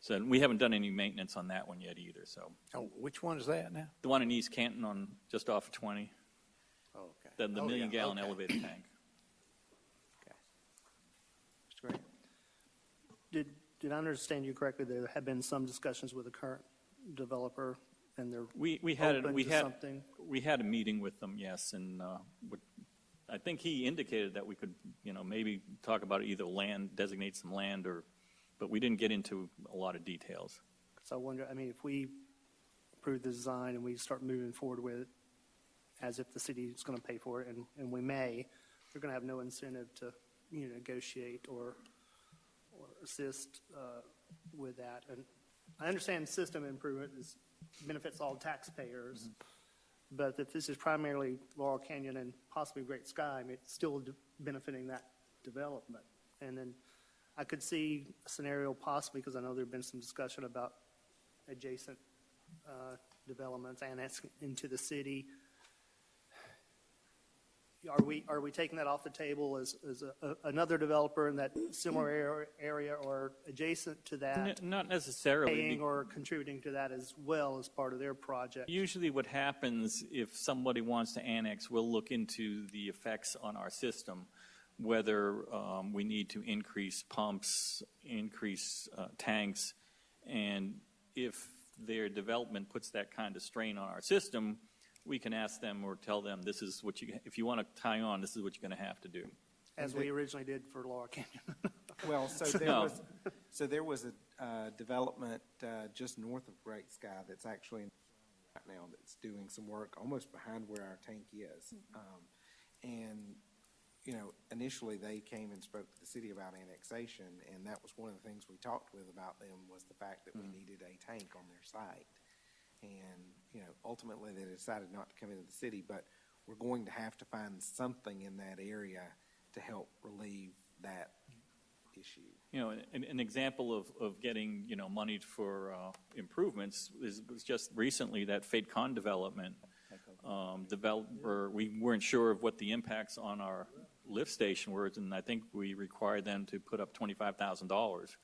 So we haven't done any maintenance on that one yet either. So. Oh, which one is that now? The one in East Canton on just off of 20. Oh, okay. The Oh, million-gallon okay. elevated tank. Okay. Mr. Green? Did I understand you correctly? There have been some discussions with the current developer, and they're We had open to something? We had a meeting with them, yes, and I think he indicated that we could, maybe talk about either designate some land, but we didn't get into a lot of details. So I wonder, if we approve the design and we start moving forward with it as if the city is going to pay for it, and we may, we're going to have no incentive to, negotiate or assist with that. And I understand system improvement benefits all taxpayers, but if this is primarily Laurel Canyon and possibly Great Sky, it's still benefiting that development. And then I could see a scenario possibly, because I know there have been some discussion about adjacent developments annexed into the city. Are we taking that off the table as another developer in that similar area or adjacent to that? Not necessarily. Paying or contributing to that as well as part of their project? Usually what happens if somebody wants to annex, we'll look into the effects on our system, whether we need to increase pumps, increase tanks, and if their development puts that kind of strain on our system, we can ask them or tell them, this is what you, if you want to tie on, this is what you're going to have to do. As we originally did for Laurel Canyon. Well, so there was a development just north of Great Sky that's actually in right now that's doing some work almost behind where our tank is. And, you know, initially they came and spoke to the city about annexation, and that was one of the things we talked with about them was the fact that we needed a tank on their site. And, you know, ultimately they decided not to come into the city, but we're going to have to find something in that area to help relieve that issue. You know, an example of getting, you know, money for improvements was just recently that FadeCon development. Developer, we weren't sure of what the impacts on our lift station were, and I think we required them to put up $25,000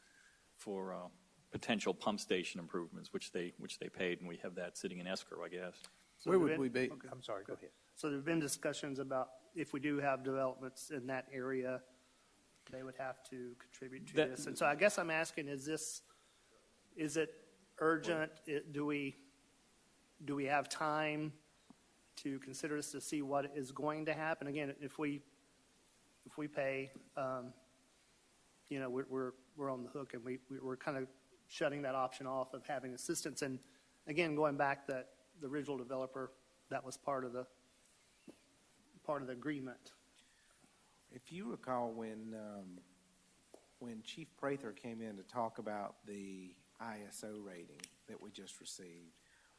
for potential pump station improvements, which they paid, and we have that sitting in escrow, I guess. So Where would we be? Okay. I'm sorry, go ahead. So there have been discussions about if we do have developments in that area, they would have to contribute to this. And so I guess I'm asking, is it urgent? Do we have time to consider this to see what is going to happen? Again, if we pay, you know, we're on the hook, and we're kind of shutting that option off of having assistance. And again, going back, that the original developer, that was part of the agreement. If you recall, when Chief Prather came in to talk about the ISO rating that we just received,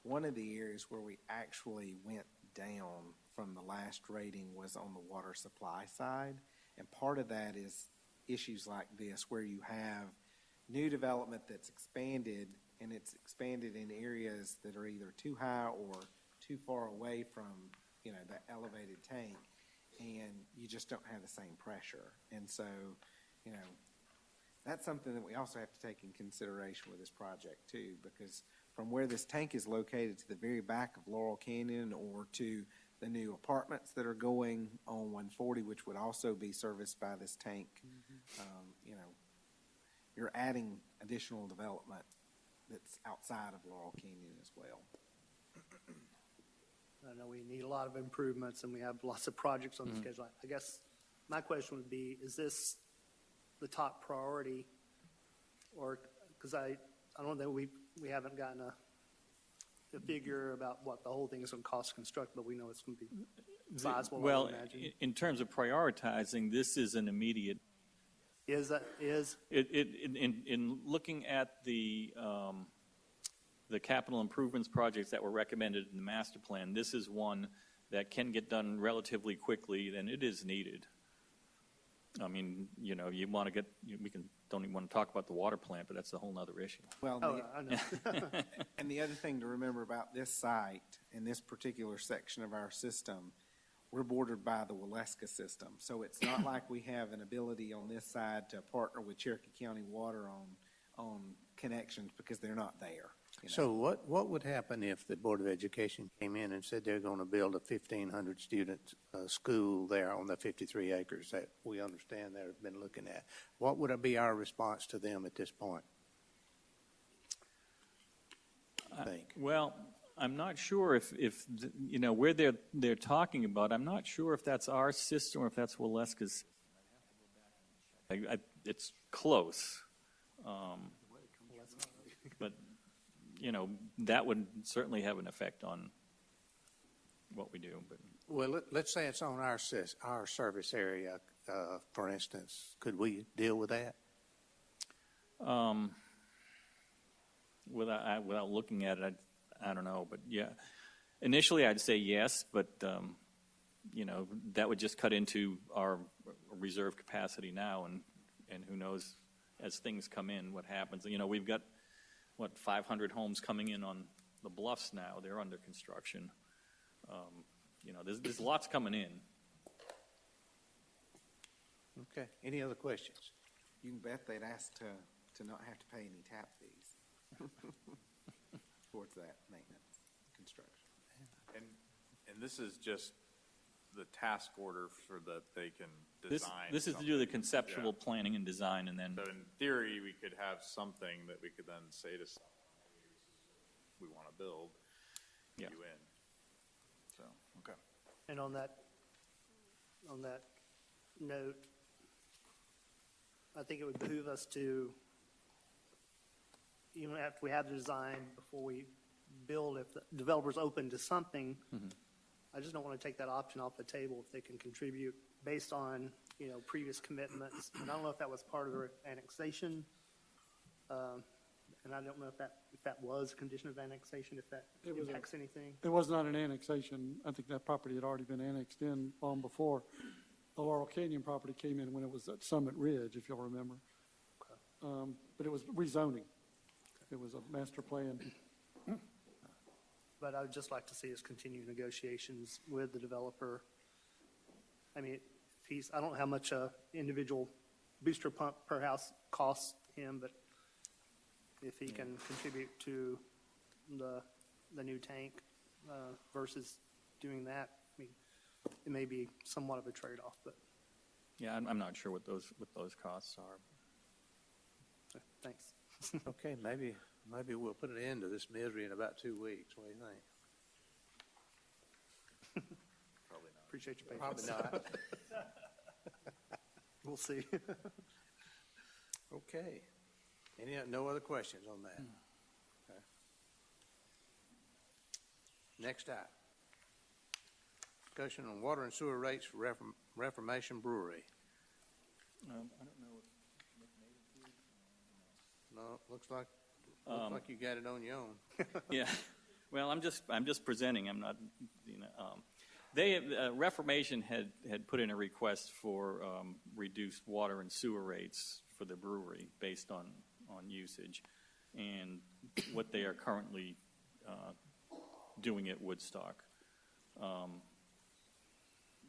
one of the areas where we actually went down from the last rating was on the water supply side. And part of that is issues like this, where you have new development that's expanded, and it's expanded in areas that are either too high or too far away from, you know, the elevated tank, and you just don't have the same pressure. And so, you know, that's something that we also have to take in consideration with this project too, because from where this tank is located to the very back of Laurel Canyon, or to the new apartments that are going on 140, which would also be serviced by this tank, you know, you're adding additional development that's outside of Laurel Canyon as well. I know we need a lot of improvements, and we have lots of projects on the schedule. I guess my question would be, is this the top priority? Or, because I don't know that we haven't gotten a figure about what the whole thing is going to cost to construct, but we know it's going to be sizable, Well, I would imagine. in terms of prioritizing, this is an immediate. In looking at the capital improvements projects that were recommended in the master plan, this is one that can get done relatively quickly, and it is needed. I mean, you know, don't even want to talk about the water plant, but that's a whole other issue. Well, I know. and the other thing to remember about this site and this particular section of our system, we're bordered by the Waleska system. So it's not like we have an ability on this side to partner with Cherokee County Water on connections, because they're not there. You know? So what would happen if the Board of Education came in and said they're going to build a 1,500 student school there on the 53 acres that we understand they've been looking at? What would be our response to them at this point? I think. Well, I'm not sure if you know, where they're talking about, I'm not sure if that's our system or if that's Waleska's. It's close. But, you know, that would certainly have an effect on what we do. But Well, let's say it's on our service area, for instance. Could we deal with that? Without looking at it, I don't know. But, yeah, initially I'd say yes, but, you know, that would just cut into our reserve capacity now, and who knows, as things come in, what happens. You know, we've got, 500 homes coming in on the Bluffs now. They're under construction. There's lots coming in. Okay, any other questions? You can bet they'd ask to not have to pay any tap fees towards that maintenance, construction. And this is just the task order for that they can This design. is to do the something. conceptual Yeah. planning and design, and then So in theory, we could have something that we could then say to someone, we want to build, Yeah. you in. So, okay. And on that note, I think it would behoove us to, even after we have the design, before we build, if the developer's open to something, I just don't want to take that option off the table if they can contribute based on, previous commitments. And I don't know if that was part of their annexation, and I don't know if that was a condition of annexation, if that It was impacts anything. It was not an annexation. I think that property had already been annexed in long before. The Laurel Canyon property came in when it was at Summit Ridge, if you'll remember. But it was rezoning. It was a master plan. But I would just like to see us continue negotiations with the developer. I mean, I don't know how much a individual booster pump per house costs him, but if he can contribute to the new tank versus doing that, I mean, it may be somewhat of a trade-off, but yeah, I'm not sure what those costs are. thanks. Okay, maybe we'll put an end to this misery in about 2 weeks. What do you think? Probably not. Appreciate your patience. Probably not. We'll see. Okay. No other questions on that? Okay. Next item. Discussion on water and sewer rates for Reformation Brewery. I don't know if No, looks like you got it on your own. Yeah, well, I'm just presenting. I'm not, Reformation had put in a request for reduced water and sewer rates for the brewery based on usage, and what they are currently doing at Woodstock.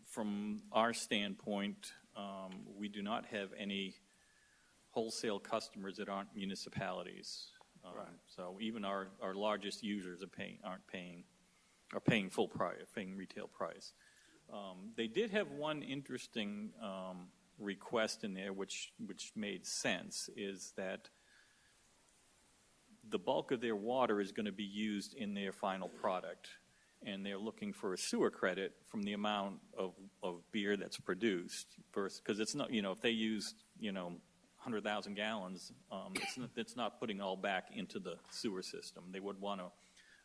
From our standpoint, we do not have any wholesale customers that aren't municipalities. Right. So even our largest users are paying full price, paying retail price. They did have one interesting request in there, which made sense, is that the bulk of their water is going to be used in their final product, and they're looking for a sewer credit from the amount of beer that's produced, because it's not, if they used 100,000 gallons, it's not putting all back into the sewer system. They would want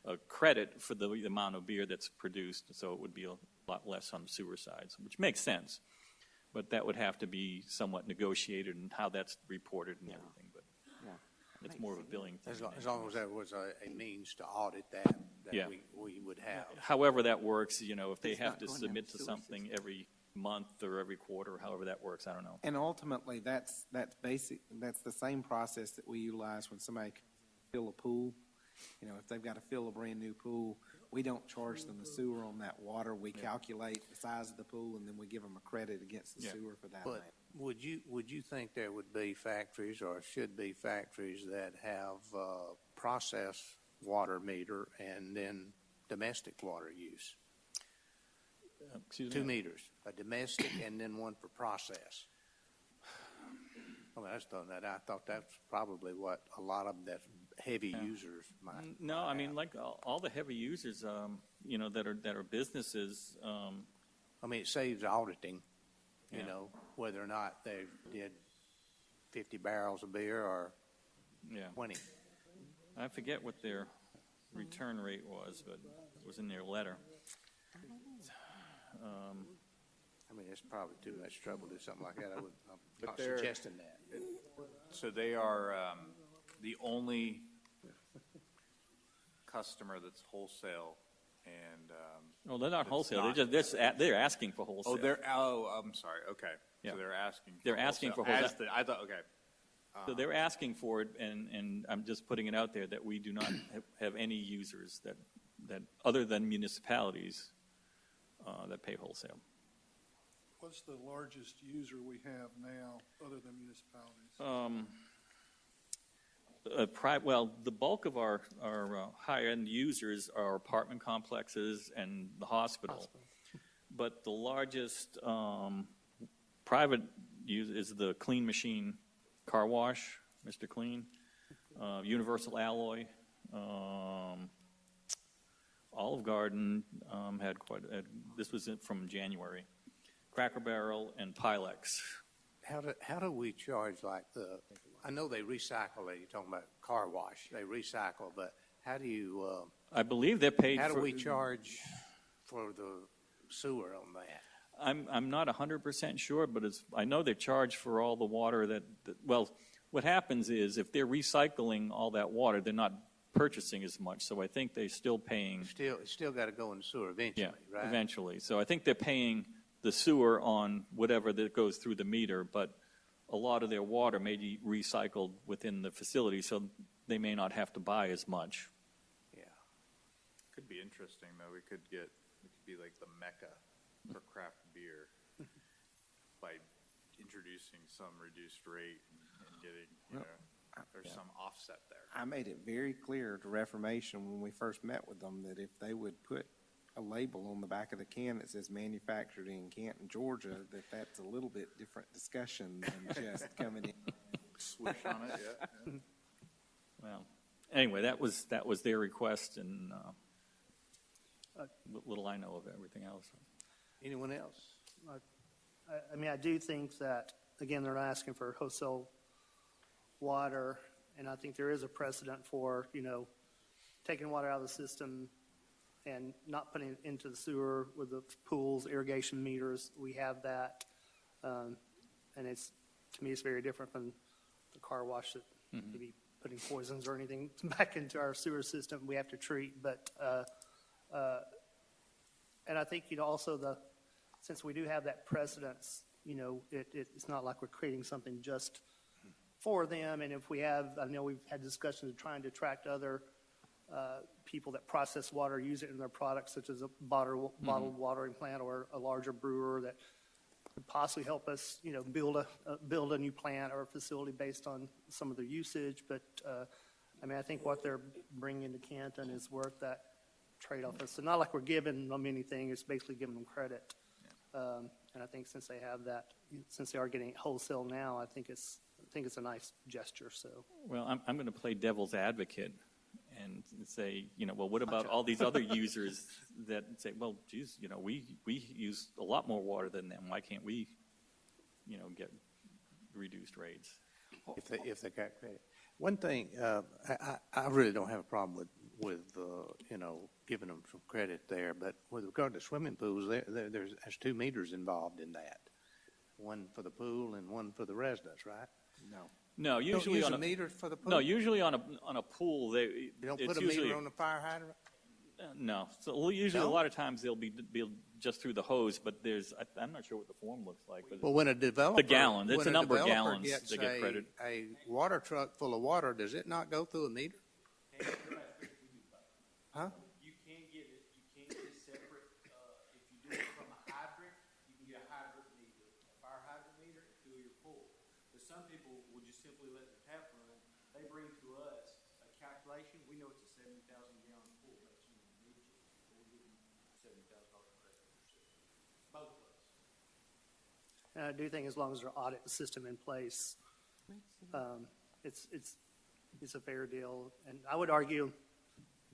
a credit for the amount of beer that's produced, so it would be a lot less on the sewer side, which makes sense. But that would have to be somewhat negotiated and how that's reported and everything. But it's more of a billing thing. As long as there was a means to audit that Yeah. we would have. However that works, if they It's have not to going down submit the to sewer something every month or every quarter, however that works, I don't know. And ultimately, that's basic. That's the same process that we utilize when somebody fill a pool. If they've got to fill a brand new pool, we don't charge them the sewer on that water. We calculate the size of the pool, and then we give them a credit against the sewer for that. But would you think there would be factories or should be factories that have process water meter and then domestic water use? Excuse Two me? meters, a domestic and then one for process. I thought that's probably what a lot of that heavy users might. No, I mean, like all the heavy users, that are businesses. I mean, it saves auditing, whether or not they did 50 barrels of beer or 20. I forget what their return rate was, but it was in their letter. I mean, it's probably too much trouble to do something like that. I'm not they're- suggesting that. So they are the only customer that's wholesale and. Well, they're not that's wholesale. not- They're asking for wholesale. I'm sorry. Okay. Yeah. So they're asking. They're asking for wholesale. I thought. Okay. So they're asking for it, and I'm just putting it out there that we do not have any users that other than municipalities, that pay wholesale. What's the largest user we have now, other than municipalities? Well, the bulk of our high-end users are apartment complexes and the hospital. But the largest private use is the Clean Machine Car Wash, Mr. Clean, Universal Alloy, Olive Garden had this was from January, Cracker Barrel, and Pylex. How do we charge I know they recycle, you're talking about car wash, they recycle, but how do you, I believe they're paid how for. do we charge for the sewer on that? I'm not 100% sure, but I know they charge for all the water well, what happens is if they're recycling all that water, they're not purchasing as much, so I think they're still paying. It's still got to go in the sewer eventually, right? Eventually. So I think they're paying the sewer on whatever that goes through the meter, but a lot of their water may be recycled within the facility, so they may not have to buy as much. Yeah. Could be interesting, though. We could be like the mecca for craft beer by introducing some reduced rate and getting, there's some offset there. I made it very clear to Reformation when we first met with them that if they would put a label on the back of the can that says manufactured in Canton, Georgia, that's a little bit different discussion than just coming in. Swoosh on it, yeah. Well, anyway, that was their request, and little I know of everything else. Anyone else? I mean, I do think that, again, they're not asking for wholesale water, and I think there is a precedent for, taking water out of the system and not putting it into the sewer with the pools, irrigation meters. We have that, and to me, it's very different from the car wash that maybe putting poisons or anything back into our sewer system we have to treat. But and I think also since we do have that precedence, it's not like we're creating something just for them. And if we have, I know we've had discussions of trying to attract other people that process water, use it in their products, such as a bottled watering plant or a larger brewer that could possibly help us, build a new plant or a facility based on some of their usage. But I mean, I think what they're bringing to Canton is worth that trade-off. So not like we're giving them anything; it's basically giving them credit. And I think since they have that, since they are getting it wholesale now, I think it's a nice gesture. So well, I'm going to play devil's advocate and say, well, what about all these other users that say, well, geez, we use a lot more water than them. Why can't we, get reduced rates? If they got credit. One thing, I really don't have a problem with giving them some credit there, but with regard to swimming pools, there's 2 meters involved in that. One for the pool and one for the residents, right? No, usually don't use on a meter for the pool. No, usually on a pool You don't put a meter on the fire hydrant. No, so usually No? a lot of times they'll be just through the hose, but I'm not sure what the form looks like. But Well, when a developer, the gallon, it's when a number of developer gallons gets that get credit. a water truck full of water, does it not go through a meter? Huh? You can get separate, if you do it from a hydrant, you can get a hydrant meter, a fire hydrant meter, and fill your pool. But some people will just simply let the tap run. They bring to us a calculation. We know it's a 70,000 gallon pool, but you need it. We'll give them $70,000 credit. Both of us. and I do think as long as their audit system in place, it's a fair deal. And I would argue,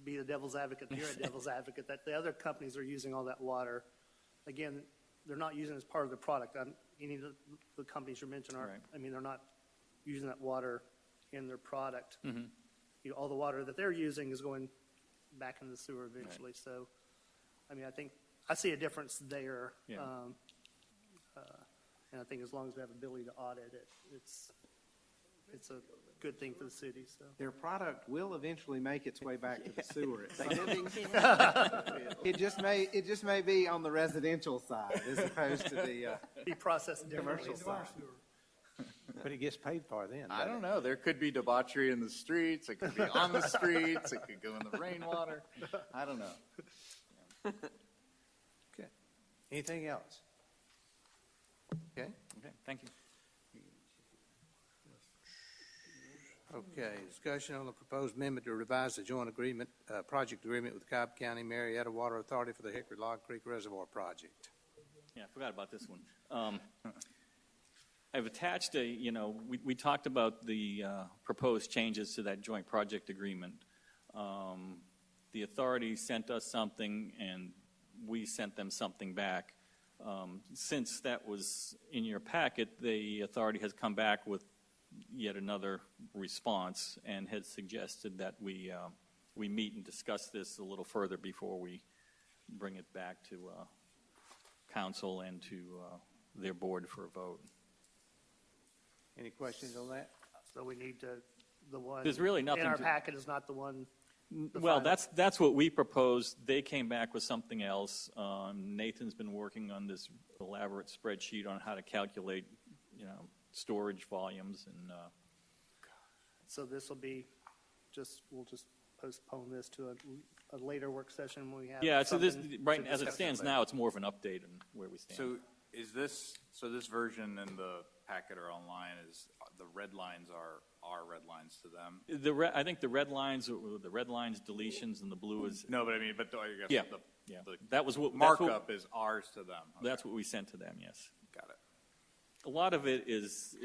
be the devil's advocate, you're a devil's advocate, that the other companies are using all that water. Again, they're not using it as part of the product. Any of the companies you mentioned aren't, I mean, they're not using that water in their product. All the water that they're using is going back into the sewer eventually. So, I mean, I see a difference there. Yeah. And I think as long as we have ability to audit it, it's a good thing for the city. So Their product will eventually make its way back to the sewer. It just may be on the residential side as opposed to the be processed differently. commercial side. But it gets paid for then. I don't know. There could be debauchery in the streets. It could be on the streets. It could go in the rainwater. I don't know. Okay. Anything else? Okay. Okay, thank you. Okay, discussion on the proposed amendment to revise the joint agreement, project agreement with Cobb County Marietta Water Authority for the Hickory Log Creek Reservoir Project. Yeah, I forgot about this one. I've attached we talked about the proposed changes to that joint project agreement. The authority sent us something, and we sent them something back. Since that was in your packet, the authority has come back with yet another response and has suggested that we meet and discuss this a little further before we bring it back to council and to their board for a vote. Any questions on that? So we need to, the one There's really nothing in our to- packet is not the one. the Well, final. that's what we proposed. They came back with something else. Nathan's been working on this elaborate spreadsheet on how to calculate, storage volumes and. So this will be we'll just postpone this to a later work session when we have. Yeah, so this, something right, to as it discuss stands later. now, it's more of an update on where we stand. So is this, this version in the packet or online is, the red lines are our red lines to them? I think the red lines, deletions, and the blue is. No, but I mean, I guess Yeah, the, yeah. the That was what markup is ours to them. Okay. That's what we sent to them. Yes. Got it. A lot of it is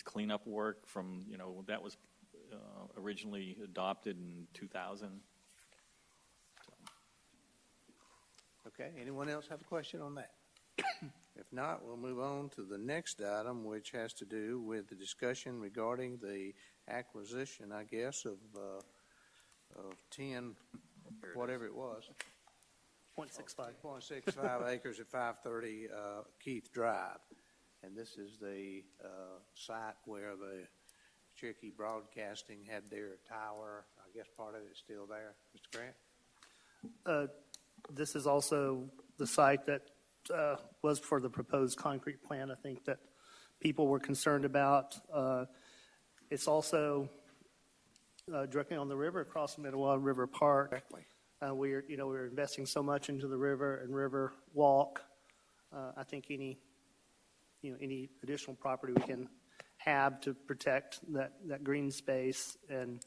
cleanup work from that was originally adopted in 2000. Okay, anyone else have a question on that? If not, we'll move on to the next item, which has to do with the discussion regarding the acquisition, I guess, of 10, whatever it was. 0.65. 0.65 acres at 530 Keith Drive. And this is the site where the Cherokee Broadcasting had their tower. I guess part of it's still there. Mr. Grant? This is also the site that was for the proposed concrete plant, I think, that people were concerned about. It's also directly on the river across from Etowah River Park. Exactly. We're investing so much into the river and river walk. I think any additional property we can have to protect that green space, and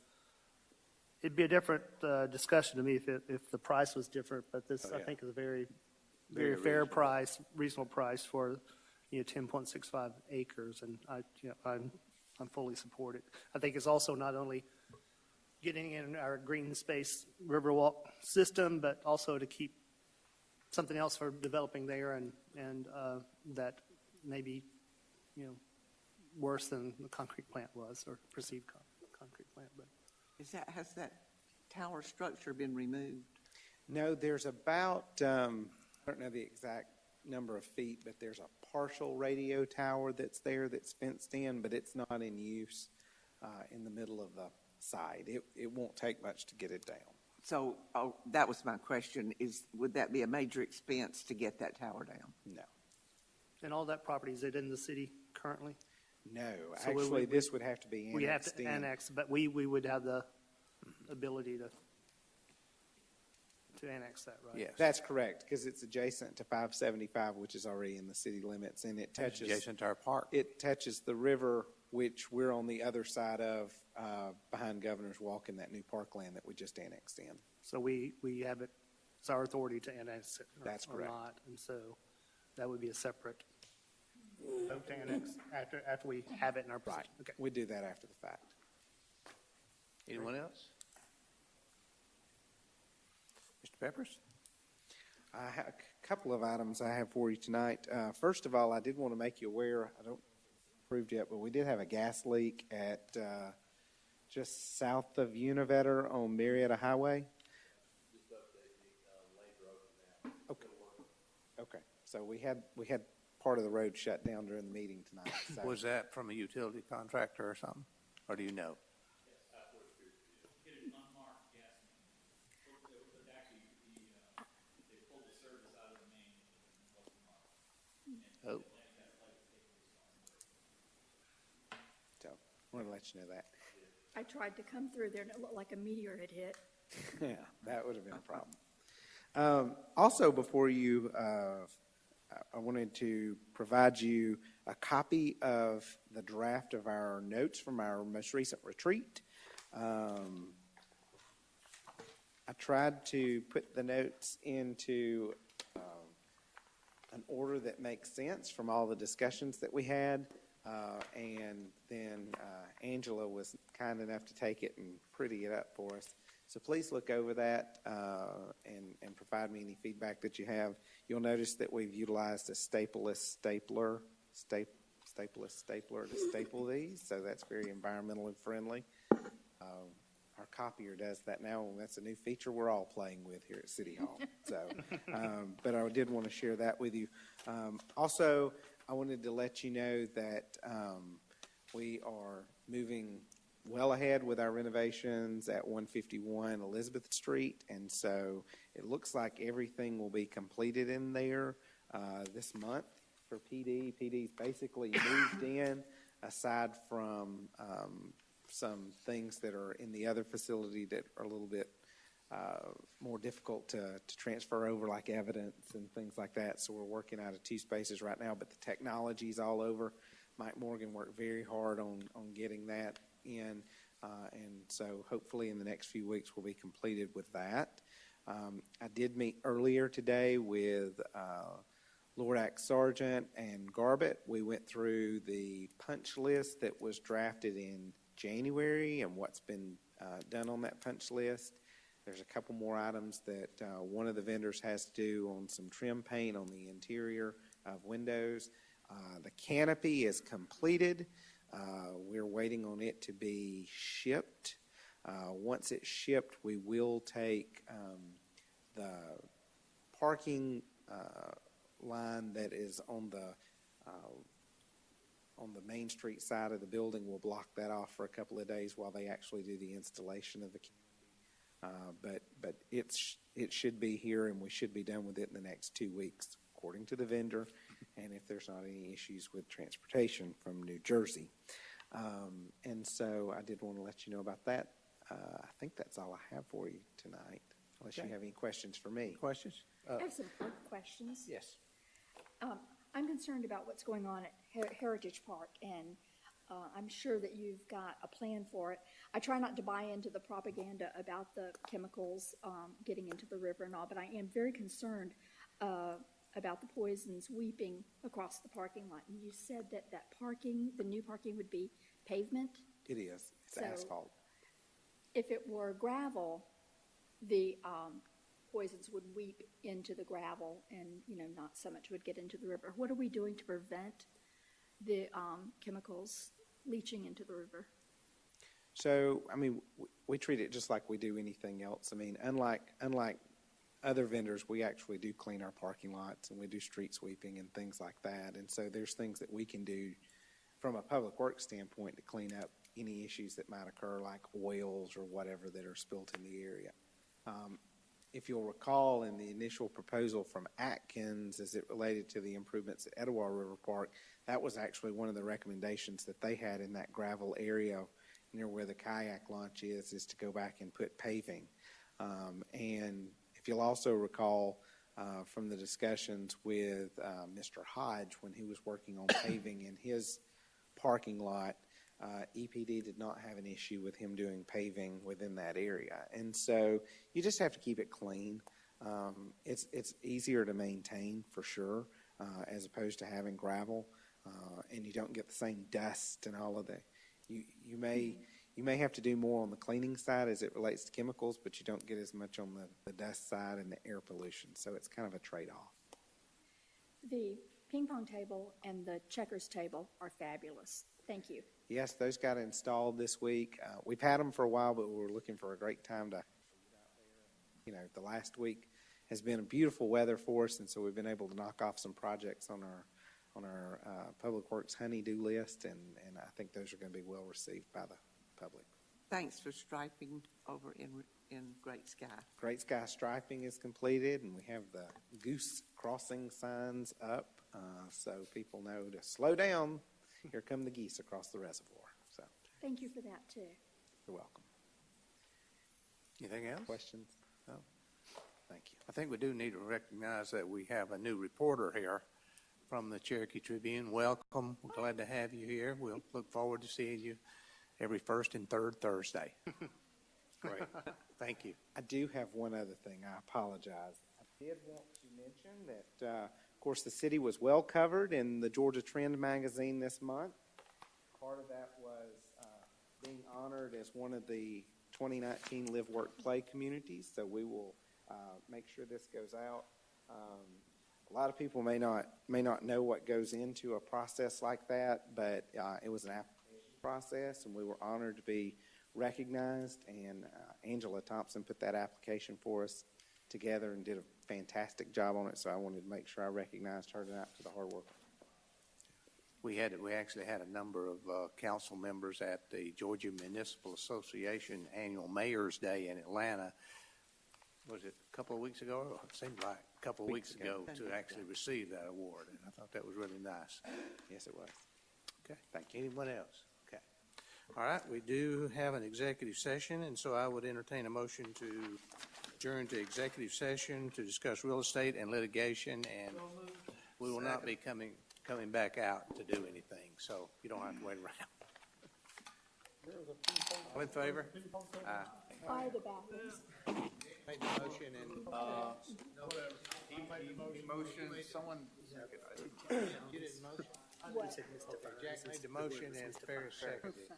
it'd be a different discussion to me if the price was different, but this I think is a very fair reasonable price, reasonable price for 10.65 acres, and I'm fully supported. I think it's also not only getting in our green space Riverwalk system, but also to keep something else for developing there, and that maybe worse than the concrete plant was, or perceived concrete plant. But Has that tower structure been removed? No, there's about, I don't know the exact number of feet, but there's a partial radio tower that's there that's fenced in, but it's not in use in the middle of the site. It won't take much to get it down. So that was my question, would that be a major expense to get that tower down? No. And all that property, is it in the city currently? No, So actually, this would have to be annexed We have to in. annex, but we would have the ability to annex that, right? Yes. That's correct, because it's adjacent to 575, which is already in the city limits, and it touches. Adjacent to our park. It touches the river, which we're on the other side of, behind Governor's Walk in that new parkland that we just annexed in. So we have it, it's our authority to annex it. That's or correct. not, and so that would be a separate vote to annex after we have it in our possession. Okay. We do that after the fact. Anyone else? Mr. Peppers? I have a couple of items I have for you tonight. First of all, I did want to make you aware, I don't know if it's approved yet, but we did have a gas leak at just south of Univetter on Marietta Highway. Okay. So we had part of the road shut down during the meeting tonight. So. Was that from a utility contractor or something? Or do you know? Oh. wanted to let you know that. I tried to come through there and it looked like a meteor had hit. Yeah, that would have been a problem. Also, before you, I wanted to provide you a copy of the draft of our notes from our most recent retreat. I tried to put the notes into an order that makes sense from all the discussions that we had. And then Angela was kind enough to take it and pretty it up for us. So please look over that and provide me any feedback that you have. You'll notice that we've utilized a stapleless stapler to staple these, so that's very environmentally friendly. Our copier does that now, and that's a new feature we're all playing with here at City Hall. So, but I did want to share that with you. Also, I wanted to let you know that we are moving well ahead with our renovations at 151 Elizabeth Street, and so it looks like everything will be completed in there this month for PD. PD's basically moved in, aside from some things that are in the other facility that are a little bit more difficult to transfer over, like evidence and things like that. So we're working out of 2 spaces right now, but the technology's all over. Mike Morgan worked very hard on getting that in, and so hopefully in the next few weeks we'll be completed with that. I did meet earlier today with Lordak Sargent and Garbett. We went through the punch list that was drafted in January and what's been done on that punch list. There's a couple more items that one of the vendors has to do on some trim paint on the interior of windows. The canopy is completed. We're waiting on it to be shipped. Once it's shipped, we will take the parking line that is on the Main Street side of the building. We'll block that off for a couple of days while they actually do the installation of the canopy. But it should be here, and we should be done with it in the next 2 weeks, according to the vendor, and if there's not any issues with transportation from New Jersey. And so I did want to let you know about that. I think that's all I have for you tonight, unless you have any questions for me. Questions? I have some quick questions. Yes. I'm concerned about what's going on at Heritage Park, and I'm sure that you've got a plan for it. I try not to buy into the propaganda about the chemicals getting into the river and all, but I am very concerned about the poisons weeping across the parking lot. And you said that the new parking would be pavement? It is. It's So, asphalt. If it were gravel, the poisons would weep into the gravel and, not so much would get into the river. What are we doing to prevent the chemicals leaching into the river? So, I mean, we treat it just like we do anything else. I mean, unlike other vendors, we actually do clean our parking lots, and we do street sweeping and things like that. And so there's things that we can do from a public works standpoint to clean up any issues that might occur, like oils or whatever that are spilt in the area. If you'll recall, in the initial proposal from Atkins, as it related to the improvements at Etowah River Park, that was actually one of the recommendations that they had in that gravel area near where the kayak launch is to go back and put paving. And if you'll also recall from the discussions with Mr. Hodge when he was working on paving in his parking lot, EPD did not have an issue with him doing paving within that area. And so you just have to keep it clean. It's easier to maintain for sure, as opposed to having gravel, and you don't get the same dust and all of that. You may have to do more on the cleaning side as it relates to chemicals, but you don't get as much on the dust side and the air pollution. So it's kind of a trade-off. The ping pong table and the checkers table are fabulous. Thank you. Yes, those got installed this week. We've had them for a while, but we were looking for a great time to get out there. The last week has been a beautiful weather for us, and so we've been able to knock off some projects on our Public Works honey-do list, and I think those are going to be well received by the public. Thanks for striping over in Great Sky. Great Sky striping is completed, and we have the goose crossing signs up, so people know to slow down. Here come the geese across the reservoir. So Thank you for that, too. You're welcome. Anything else? Questions? No. Thank you. I think we do need to recognize that we have a new reporter here from the Cherokee Tribune. Welcome. We're glad to have you here. We'll look forward to seeing you every first and third Thursday. Great. Thank you. I do have one other thing. I apologize. I did want to mention that, of course, the city was well covered in the Georgia Trend magazine this month. Part of that was being honored as one of the 2019 Live, Work, Play communities. So we will make sure this goes out. A lot of people may not know what goes into a process like that, but it was an application process, and we were honored to be recognized. And Angela Thompson put that application for us together and did a fantastic job on it. So I wanted to make sure I recognized her tonight for the hard work. We actually had a number of council members at the Georgia Municipal Association Annual Mayor's Day in Atlanta. Was it a couple of weeks ago? It seemed like a couple of weeks ago to actually receive that award, and I thought that was really nice. Yes, it was. Okay, thank you. Anyone else? Okay. All right, we do have an executive session, and so I would entertain a motion to adjourn to executive session to discuss real estate and litigation, and we will not be coming back out to do anything, so you don't have to wait around. All in favor? By the bathrooms. Made the motion and. He motioned, someone. You didn't motion? What? Jack made the motion and Ferris seconded.